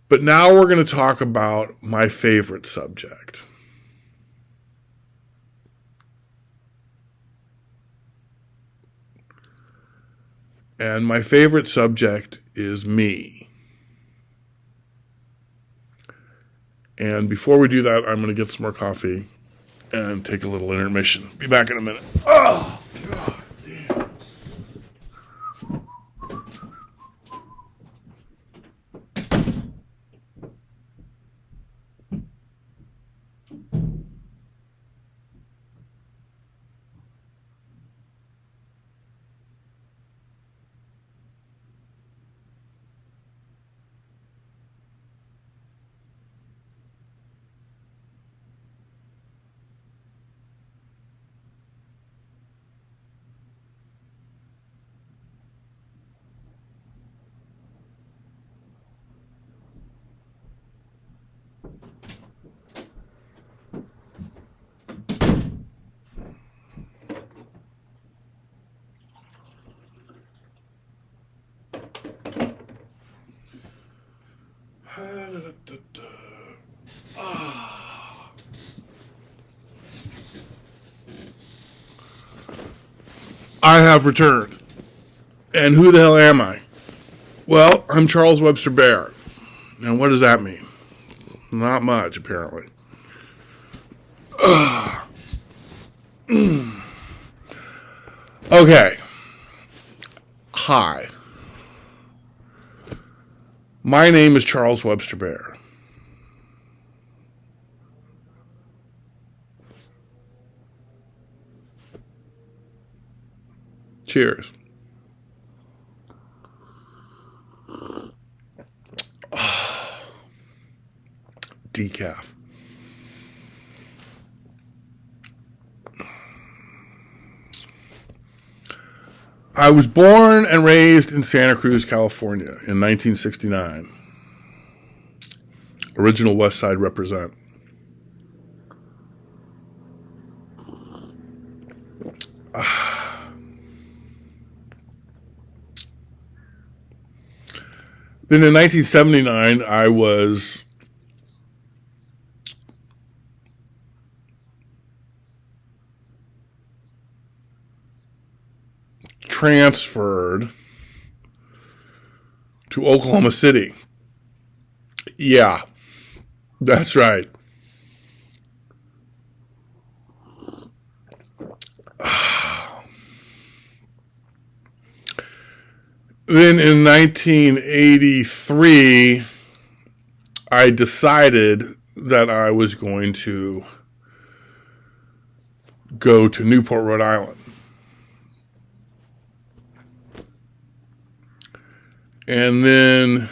But now we're going to talk about my favorite subject. And my favorite subject is me. And before we do that, I'm going to get some more coffee and take a little intermission. Be back in a minute. Oh, God damn. I have returned. And who the hell am I? Well, I'm Charles Webster Baer. Now, what does that mean? Not much, apparently. Okay. Hi. My name is Charles Webster Baer. Cheers. Decaf. I was born and raised in Santa Cruz, California in 1969. Original West Side represent. Then in 1979, I was transferred to Oklahoma City. Yeah, that's right. Then in 1983, I decided that I was going to go to Newport, Rhode Island. And then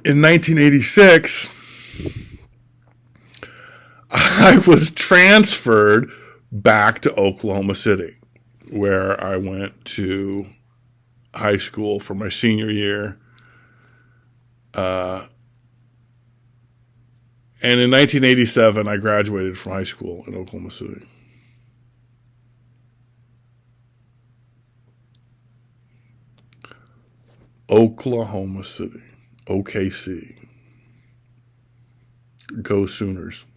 in 1986, I was transferred back to Oklahoma City, where I went to high school for my senior year. And in 1987, I graduated from high school in Oklahoma City. Oklahoma City, OKC. Go Sooners.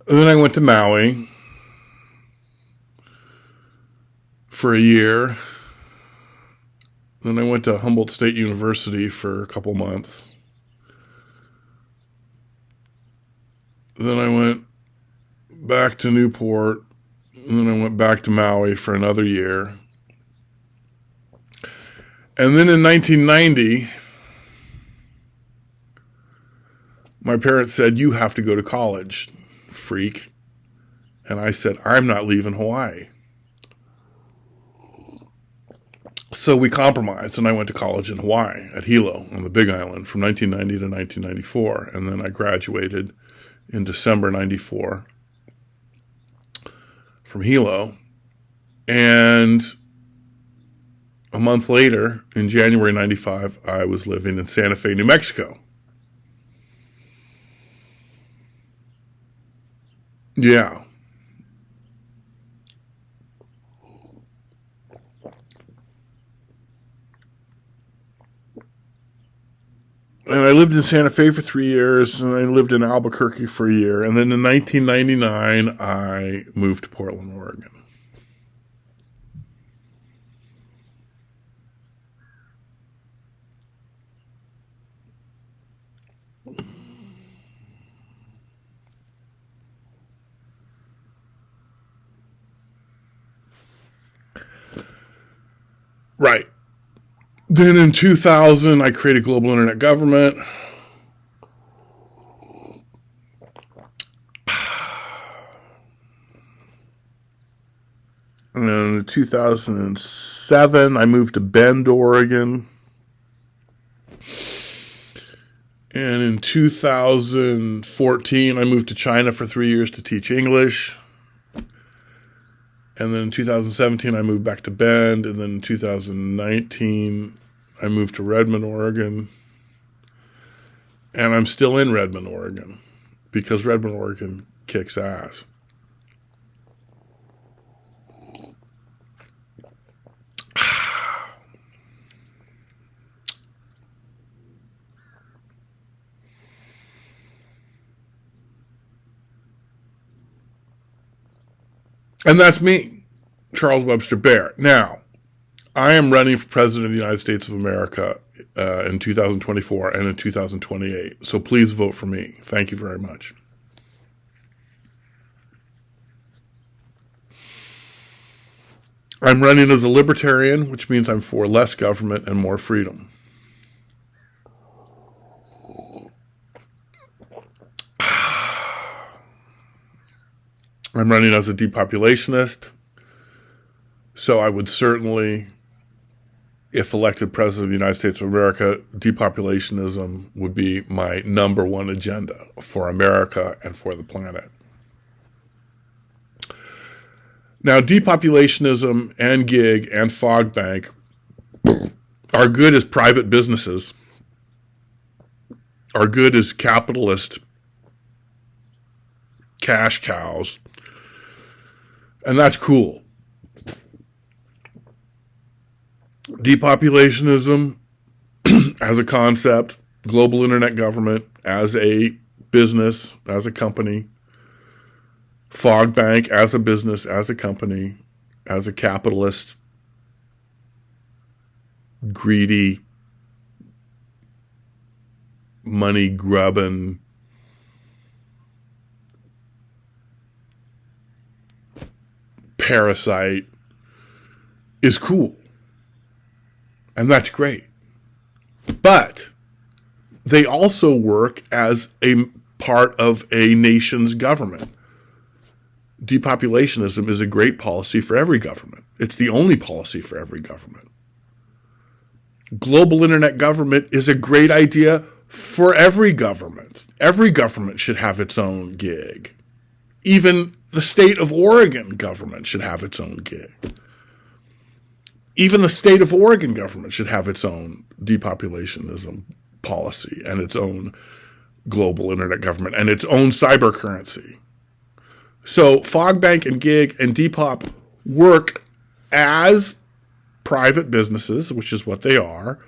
And then I went to Maui for a year. Then I went to Humboldt State University for a couple months. Then I went back to Newport. And then I went back to Maui for another year. And then in 1990, my parents said, "You have to go to college, freak." And I said, "I'm not leaving Hawaii." So we compromised, and I went to college in Hawaii at Hilo on the Big Island from 1990 to 1994. And then I graduated in December 94 from Hilo. And a month later, in January 95, I was living in Santa Fe, New Mexico. Yeah. And I lived in Santa Fe for 3 years, and I lived in Albuquerque for a year. And then in 1999, I moved to Portland, Oregon. Right. Then in 2000, I created Global Internet Government. And then in 2007, I moved to Bend, Oregon. And in 2014, I moved to China for 3 years to teach English. And then in 2017, I moved back to Bend. And then in 2019, I moved to Redmond, Oregon. And I'm still in Redmond, Oregon, because Redmond, Oregon kicks ass. And that's me, Charles Webster Baer. Now, I am running for President of the United States of America in 2024 and in 2028. So please vote for me. Thank you very much. I'm running as a libertarian, which means I'm for less government and more freedom. I'm running as a depopulationist. So I would certainly, if elected President of the United States of America, depopulationism would be my number one agenda for America and for the planet. Now, depopulationism and gig and fogbank are good as private businesses, are good as capitalist cash cows, and that's cool. Depopulationism as a concept, global internet government as a business, as a company, fogbank as a business, as a company, as a capitalist, greedy, money-grubbing, parasite is cool. And that's great. But they also work as a part of a nation's government. Depopulationism is a great policy for every government. It's the only policy for every government. Global internet government is a great idea for every government. Every government should have its own gig. Even the state of Oregon government should have its own gig. Even the state of Oregon government should have its own depopulationism policy and its own global internet government and its own cyber currency. So fogbank and gig and Depop work as private businesses, which is what they are,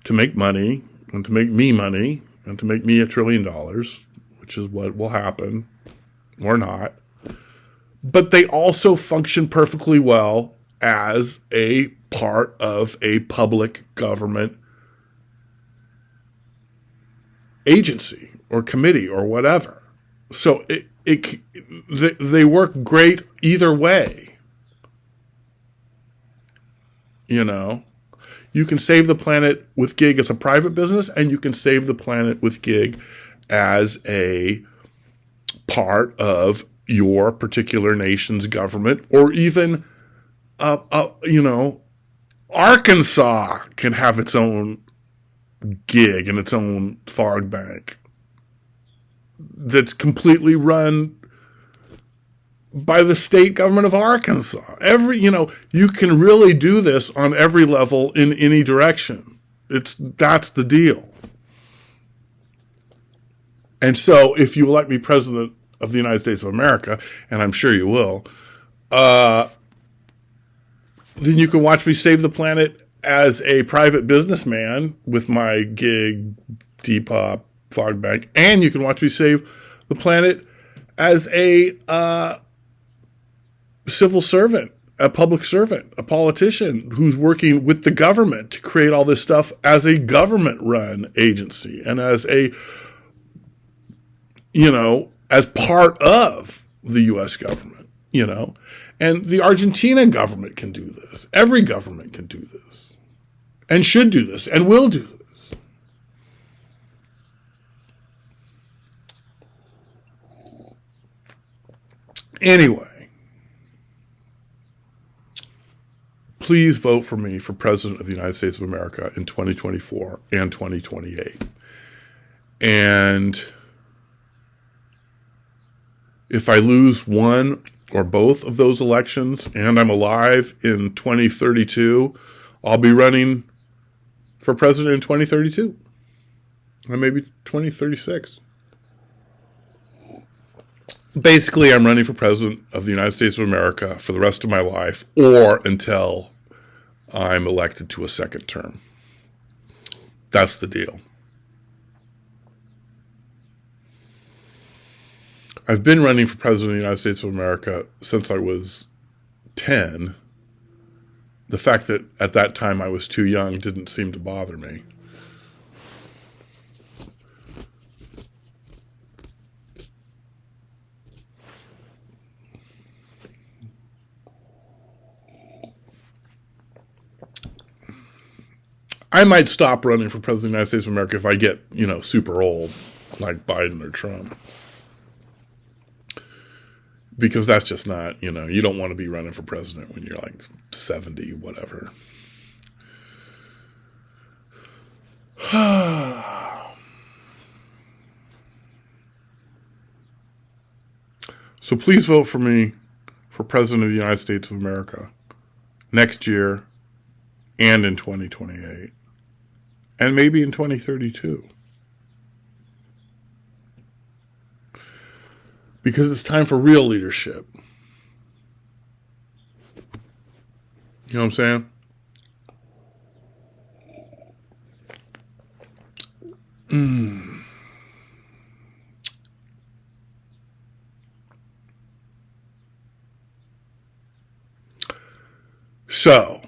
to make money and to make me money and to make me $1 trillion, which is what will happen or not. But they also function perfectly well as a part of a public government agency or committee or whatever. So they work great either way. You know, you can save the planet with gig as a private business, and you can save the planet with gig as a part of your particular nation's government, or even, Arkansas can have its own gig and its own fogbank that's completely run by the state government of Arkansas. You can really do this on every level in any direction. That's the deal. And so if you elect me president of the United States of America, and I'm sure you will, then you can watch me save the planet as a private businessman with my gig, Depop, fogbank, and you can watch me save the planet as a civil servant, a public servant, a politician who's working with the government to create all this stuff as a government-run agency and as as part of the U.S. government, And the Argentina government can do this. Every government can do this. And should do this. And will do this. Anyway. Please vote for me for President of the United States of America in 2024 and 2028. And if I lose one or both of those elections and I'm alive in 2032, I'll be running for president in 2032 or maybe 2036. Basically, I'm running for president of the United States of America for the rest of my life, or until I'm elected to a second term. That's the deal. I've been running for president of the United States of America since I was 10. The fact that at that time I was too young didn't seem to bother me. I might stop running for president of the United States of America if I get, super old, like Biden or Trump. Because that's just not, you don't want to be running for president when you're like 70, whatever. So please vote for me for president of the United States of America next year and in 2028. And maybe in 2032. Because it's time for real leadership. You know what I'm saying? So,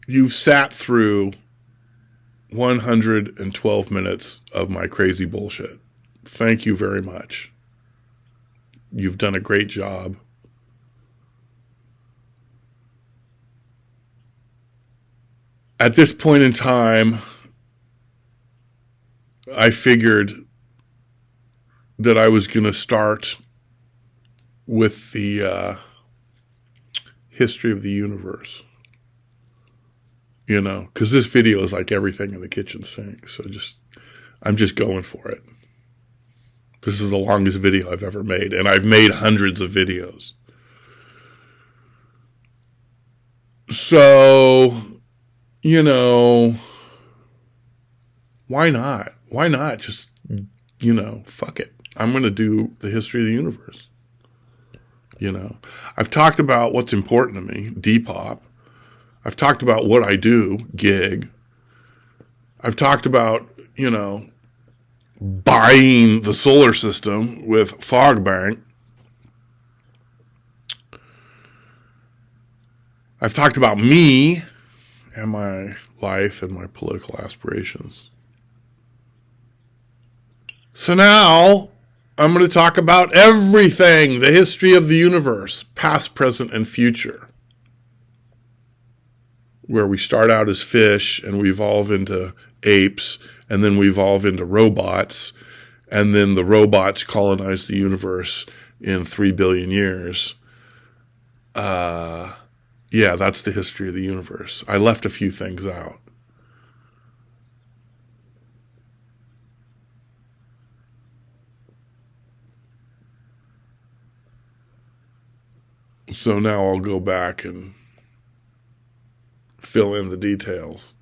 you've sat through 112 minutes of my crazy bullshit. Thank you very much. You've done a great job. At this point in time, I figured that I was going to start with the history of the universe. Because this video is like everything in the kitchen sink. So I'm just going for it. This is the longest video I've ever made, and I've made hundreds of videos. So, why not? Why not just, fuck it. I'm going to do the history of the universe. I've talked about what's important to me, Depop. I've talked about what I do, gig. I've talked about, buying the solar system with fogbank. I've talked about me and my life and my political aspirations. So now I'm going to talk about everything, the history of the universe, past, present, and future. Where we start out as fish and we evolve into apes, and then we evolve into robots, and then the robots colonize the universe in 3 billion years. Yeah, that's the history of the universe. I left a few things out. So now I'll go back and fill in the details.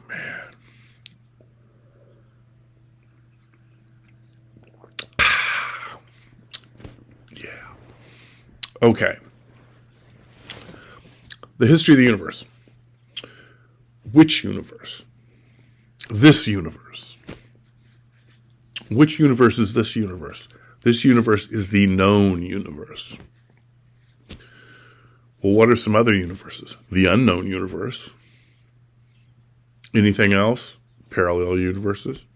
Man. Yeah. Okay. The history of the universe. Which universe? This universe. Which universe is this universe? This universe is the known universe. Well, what are some other universes? The unknown universe. Anything else? Parallel universes.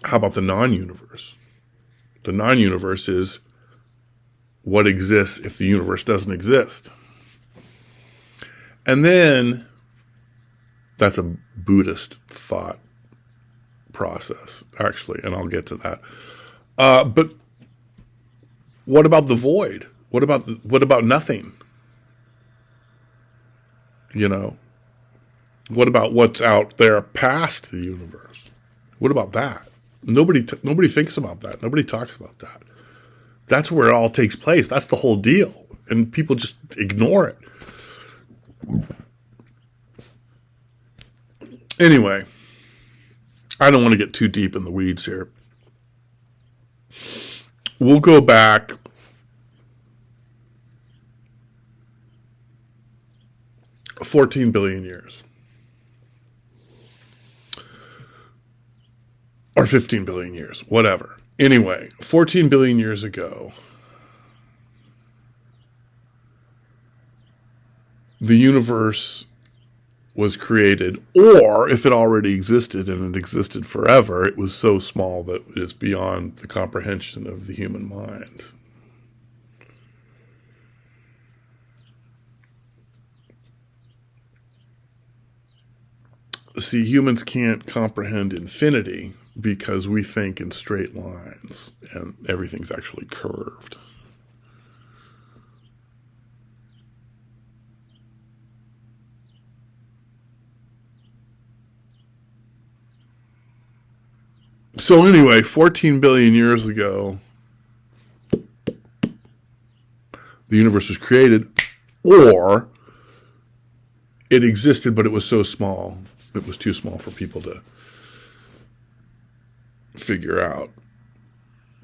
How about the non-universe? The non-universe is what exists if the universe doesn't exist. And then, that's a Buddhist thought process, actually, and I'll get to that. But what about the void? What about nothing? What about what's out there past the universe? What about that? Nobody thinks about that. Nobody talks about that. That's where it all takes place. That's the whole deal, and people just ignore it. Anyway, I don't want to get too deep in the weeds here. We'll go back 14 billion years. Or 15 billion years, whatever. Anyway, 14 billion years ago, the universe was created, or if it already existed and it existed forever, it was so small that it is beyond the comprehension of the human mind. See, humans can't comprehend infinity because we think in straight lines and everything's actually curved. So anyway, 14 billion years ago, the universe was created, or it existed, but it was so small, it was too small for people to figure out.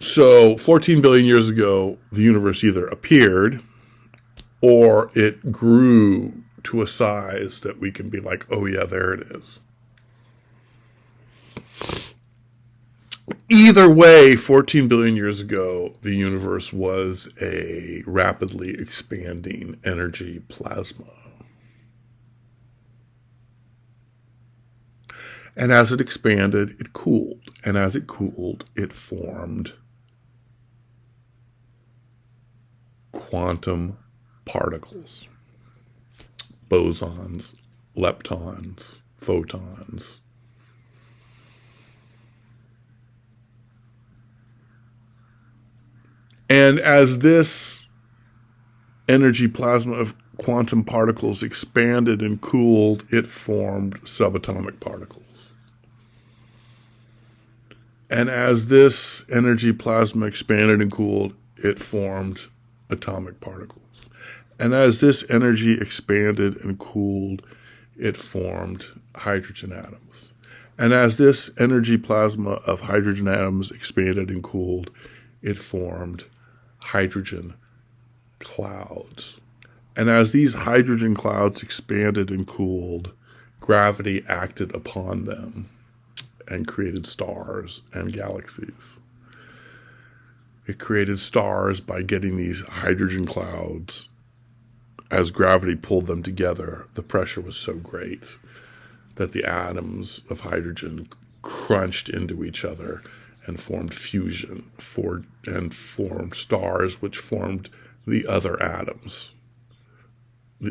So 14 billion years ago, the universe either appeared or it grew to a size that we can be like, oh yeah, there it is. Either way, 14 billion years ago, the universe was a rapidly expanding energy plasma. And as it expanded, it cooled. And as it cooled, it formed quantum particles, bosons, leptons, photons. And as this energy plasma of quantum particles expanded and cooled, it formed subatomic particles. And as this energy plasma expanded and cooled, it formed atomic particles. And as this energy expanded and cooled, it formed hydrogen atoms. And as this energy plasma of hydrogen atoms expanded and cooled, it formed hydrogen clouds. And as these hydrogen clouds expanded and cooled, gravity acted upon them and created stars and galaxies. It created stars by getting these hydrogen clouds. As gravity pulled them together, the pressure was so great that the atoms of hydrogen crunched into each other and formed fusion and formed stars, which formed the other atoms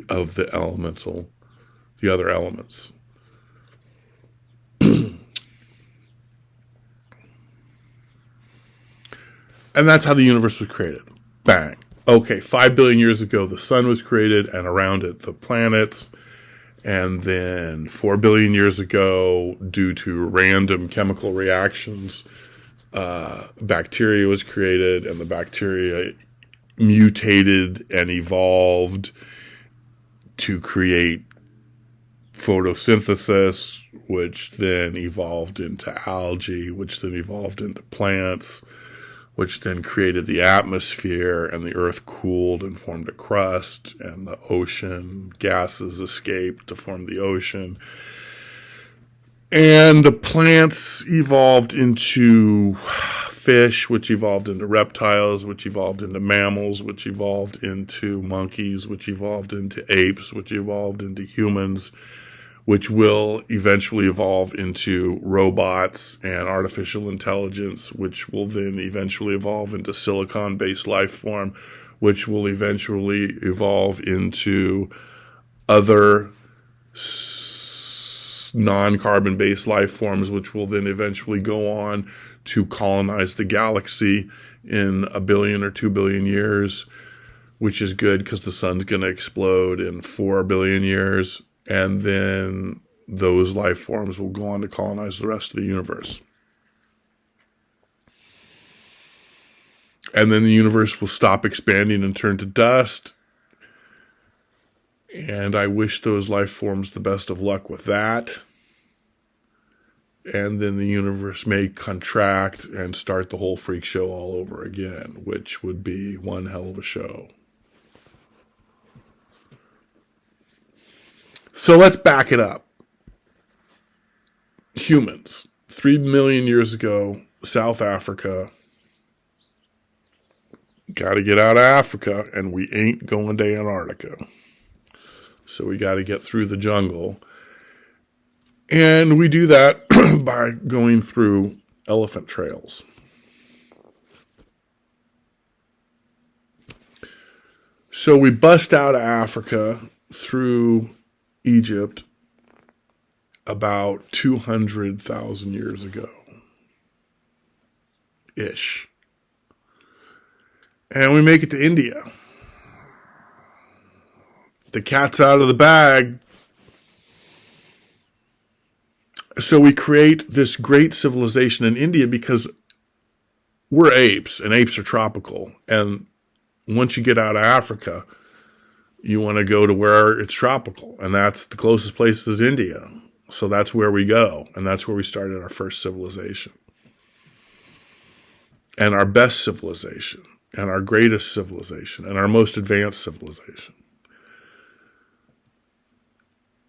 of the other elements. And that's how the universe was created. Bang. Okay, 5 billion years ago, the sun was created, and around it, the planets. And then 4 billion years ago, due to random chemical reactions, bacteria was created, and the bacteria mutated and evolved to create photosynthesis, which then evolved into algae, which then evolved into plants, which then created the atmosphere, and the earth cooled and formed a crust, and the ocean gases escaped to form the ocean. And the plants evolved into fish, which evolved into reptiles, which evolved into mammals, which evolved into monkeys, which evolved into apes, which evolved into humans, which will eventually evolve into robots and artificial intelligence, which will then eventually evolve into silicon-based life form, which will eventually evolve into other non-carbon-based life forms, which will then eventually go on to colonize the galaxy in 1 billion or 2 billion years, which is good because the sun's going to explode in 4 billion years. And then those life forms will go on to colonize the rest of the universe. And then the universe will stop expanding and turn to dust. And I wish those life forms the best of luck with that. and then the universe may contract and start the whole freak show all over again, which would be one hell of a show. So let's back it up. Humans, 3 million years ago, South Africa. Got to get out of Africa, and we ain't going to Antarctica. So we got to get through the jungle. And we do that by going through elephant trails. So we bust out of Africa through Egypt about 200,000 years ago. Ish. And we make it to India. The cat's out of the bag. So we create this great civilization in India because we're apes, and apes are tropical. And once you get out of Africa, you want to go to where it's tropical. And that's the closest place is India. So that's where we go. And that's where we started our first civilization. And our best civilization. And our greatest civilization. And our most advanced civilization.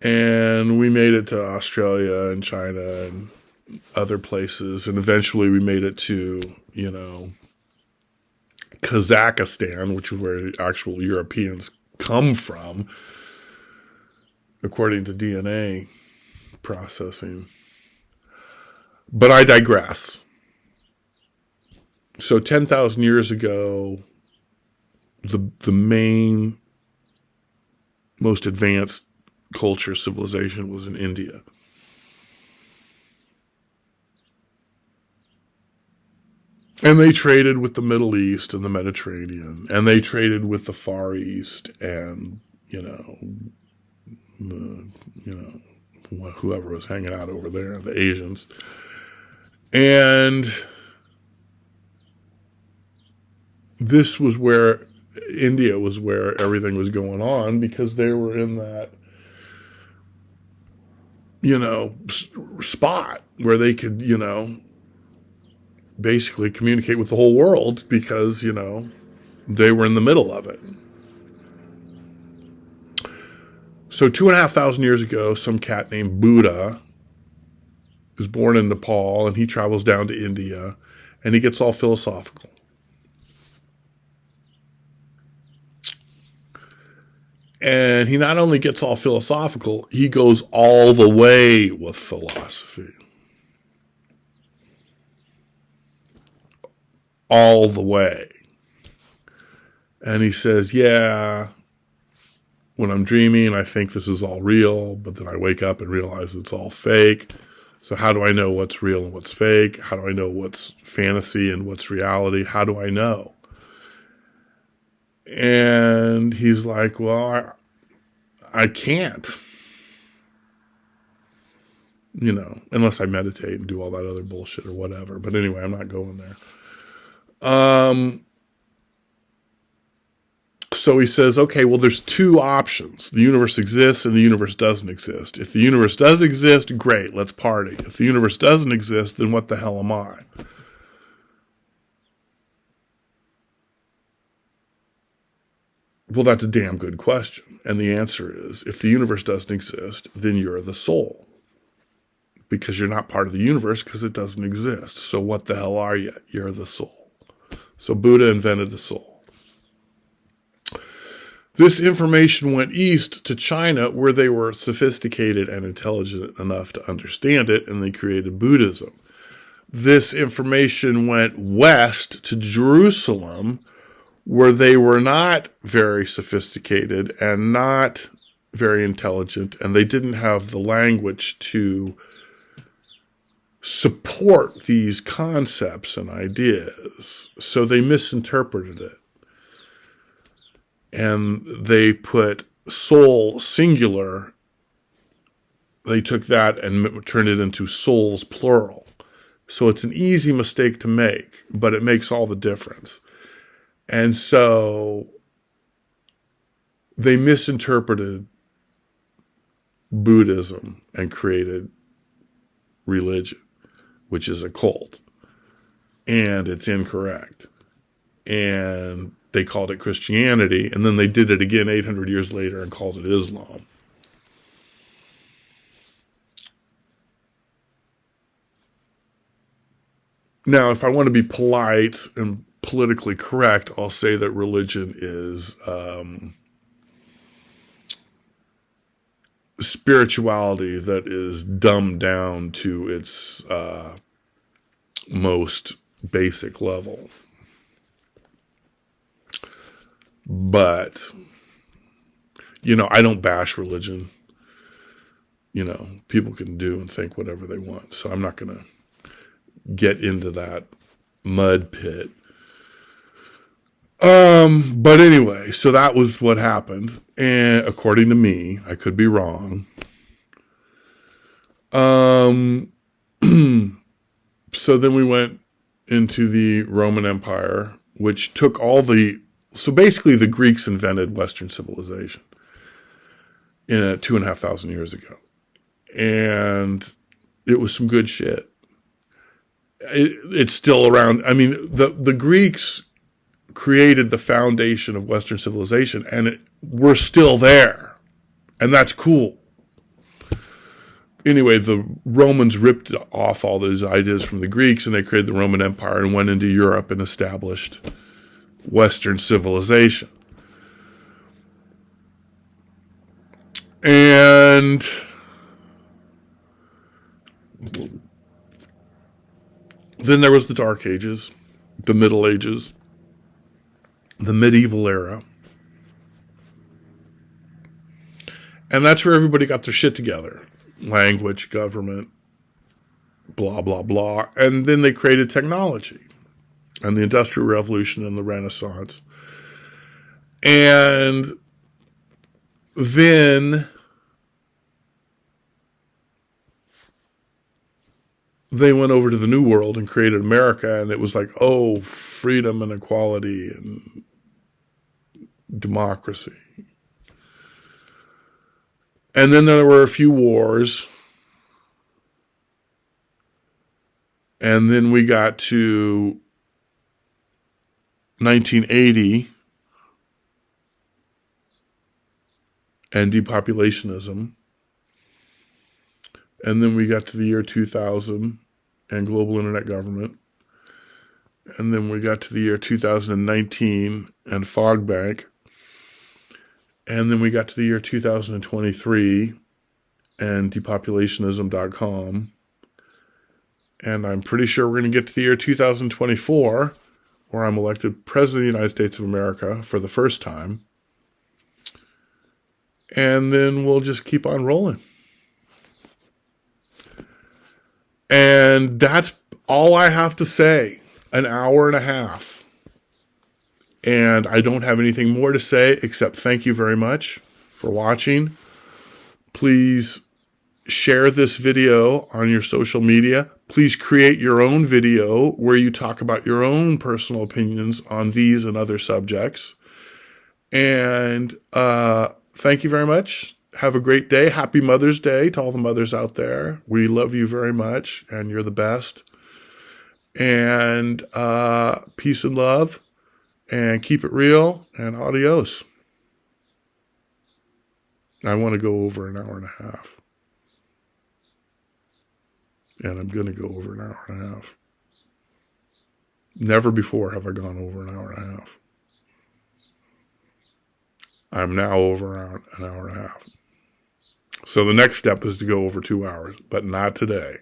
And we made it to Australia and China and other places. And eventually we made it to, Kazakhstan, which is where actual Europeans come from, according to DNA processing. But I digress. So 10,000 years ago, the main, most advanced culture, civilization was in India. And they traded with the Middle East and the Mediterranean, and they traded with the Far East and, whoever was hanging out over there, the Asians. And this was where, India was where everything was going on, because they were in that, spot where they could, basically communicate with the whole world, because, they were in the middle of it. So 2,500 years ago, some cat named Buddha was born in Nepal, and he travels down to India, and he gets all philosophical. And he not only gets all philosophical, he goes all the way with philosophy. All the way. And he says, yeah, when I'm dreaming, I think this is all real, but then I wake up and realize it's all fake. So how do I know what's real and what's fake? How do I know what's fantasy and what's reality? How do I know? And he's like, well, I can't, unless I meditate and do all that other bullshit or whatever. But anyway, I'm not going there. So he says, okay, well, there's two options. The universe exists and the universe doesn't exist. If the universe does exist, great, let's party. If the universe doesn't exist, then what the hell am I? Well, that's a damn good question. And the answer is, if the universe doesn't exist, then you're the soul. Because you're not part of the universe because it doesn't exist. So what the hell are you? You're the soul. So Buddha invented the soul. This information went east to China, where they were sophisticated and intelligent enough to understand it, and they created Buddhism. This information went west to Jerusalem, where they were not very sophisticated and not very intelligent, and they didn't have the language to support these concepts and ideas. So they misinterpreted it. And they put soul singular, they took that and turned it into souls plural. So it's an easy mistake to make, but it makes all the difference. And so they misinterpreted Buddhism and created religion, which is a cult. And it's incorrect. And they called it Christianity, and then they did it again 800 years later and called it Islam. Now, if I want to be polite and politically correct, I'll say that religion is spirituality that is dumbed down to its most basic level. But, I don't bash religion. People can do and think whatever they want. So I'm not going to get into that mud pit. But anyway, so that was what happened. And according to me, I could be wrong. So then we went into the Roman Empire, which took so basically the Greeks invented Western civilization 2,500 years ago. And it was some good shit. It's still around. I mean, the Greeks created the foundation of Western civilization, and we're still there. And that's cool. Anyway, the Romans ripped off all those ideas from the Greeks, and they created the Roman Empire and went into Europe and established Western civilization. And then there was the Dark Ages, the Middle Ages, the medieval era. And that's where everybody got their shit together. Language, government, blah, blah, blah. And then they created technology and the Industrial Revolution and the Renaissance. And then they went over to the New World and created America, and it was like, oh, freedom and equality and democracy. And then there were a few wars. And then we got to 1980 and depopulationism. And then we got to the year 2000 and global internet government. And then we got to the year 2019 and fogbank. And then we got to the year 2023 and depopulationism.com. And I'm pretty sure we're going to get to the year 2024, where I'm elected President of the United States of America for the first time. And then we'll just keep on rolling. And that's all I have to say. An hour and a half. And I don't have anything more to say except thank you very much for watching. Please share this video on your social media. Please create your own video where you talk about your own personal opinions on these and other subjects. And thank you very much. Have a great day. Happy Mother's Day to all the mothers out there. We love you very much, and you're the best. And peace and love. And keep it real, and adios. I want to go over an hour and a half. And I'm going to go over an hour and a half. Never before have I gone over an hour and a half. I'm now over an hour and a half. So the next step is to go over 2 hours, but not today.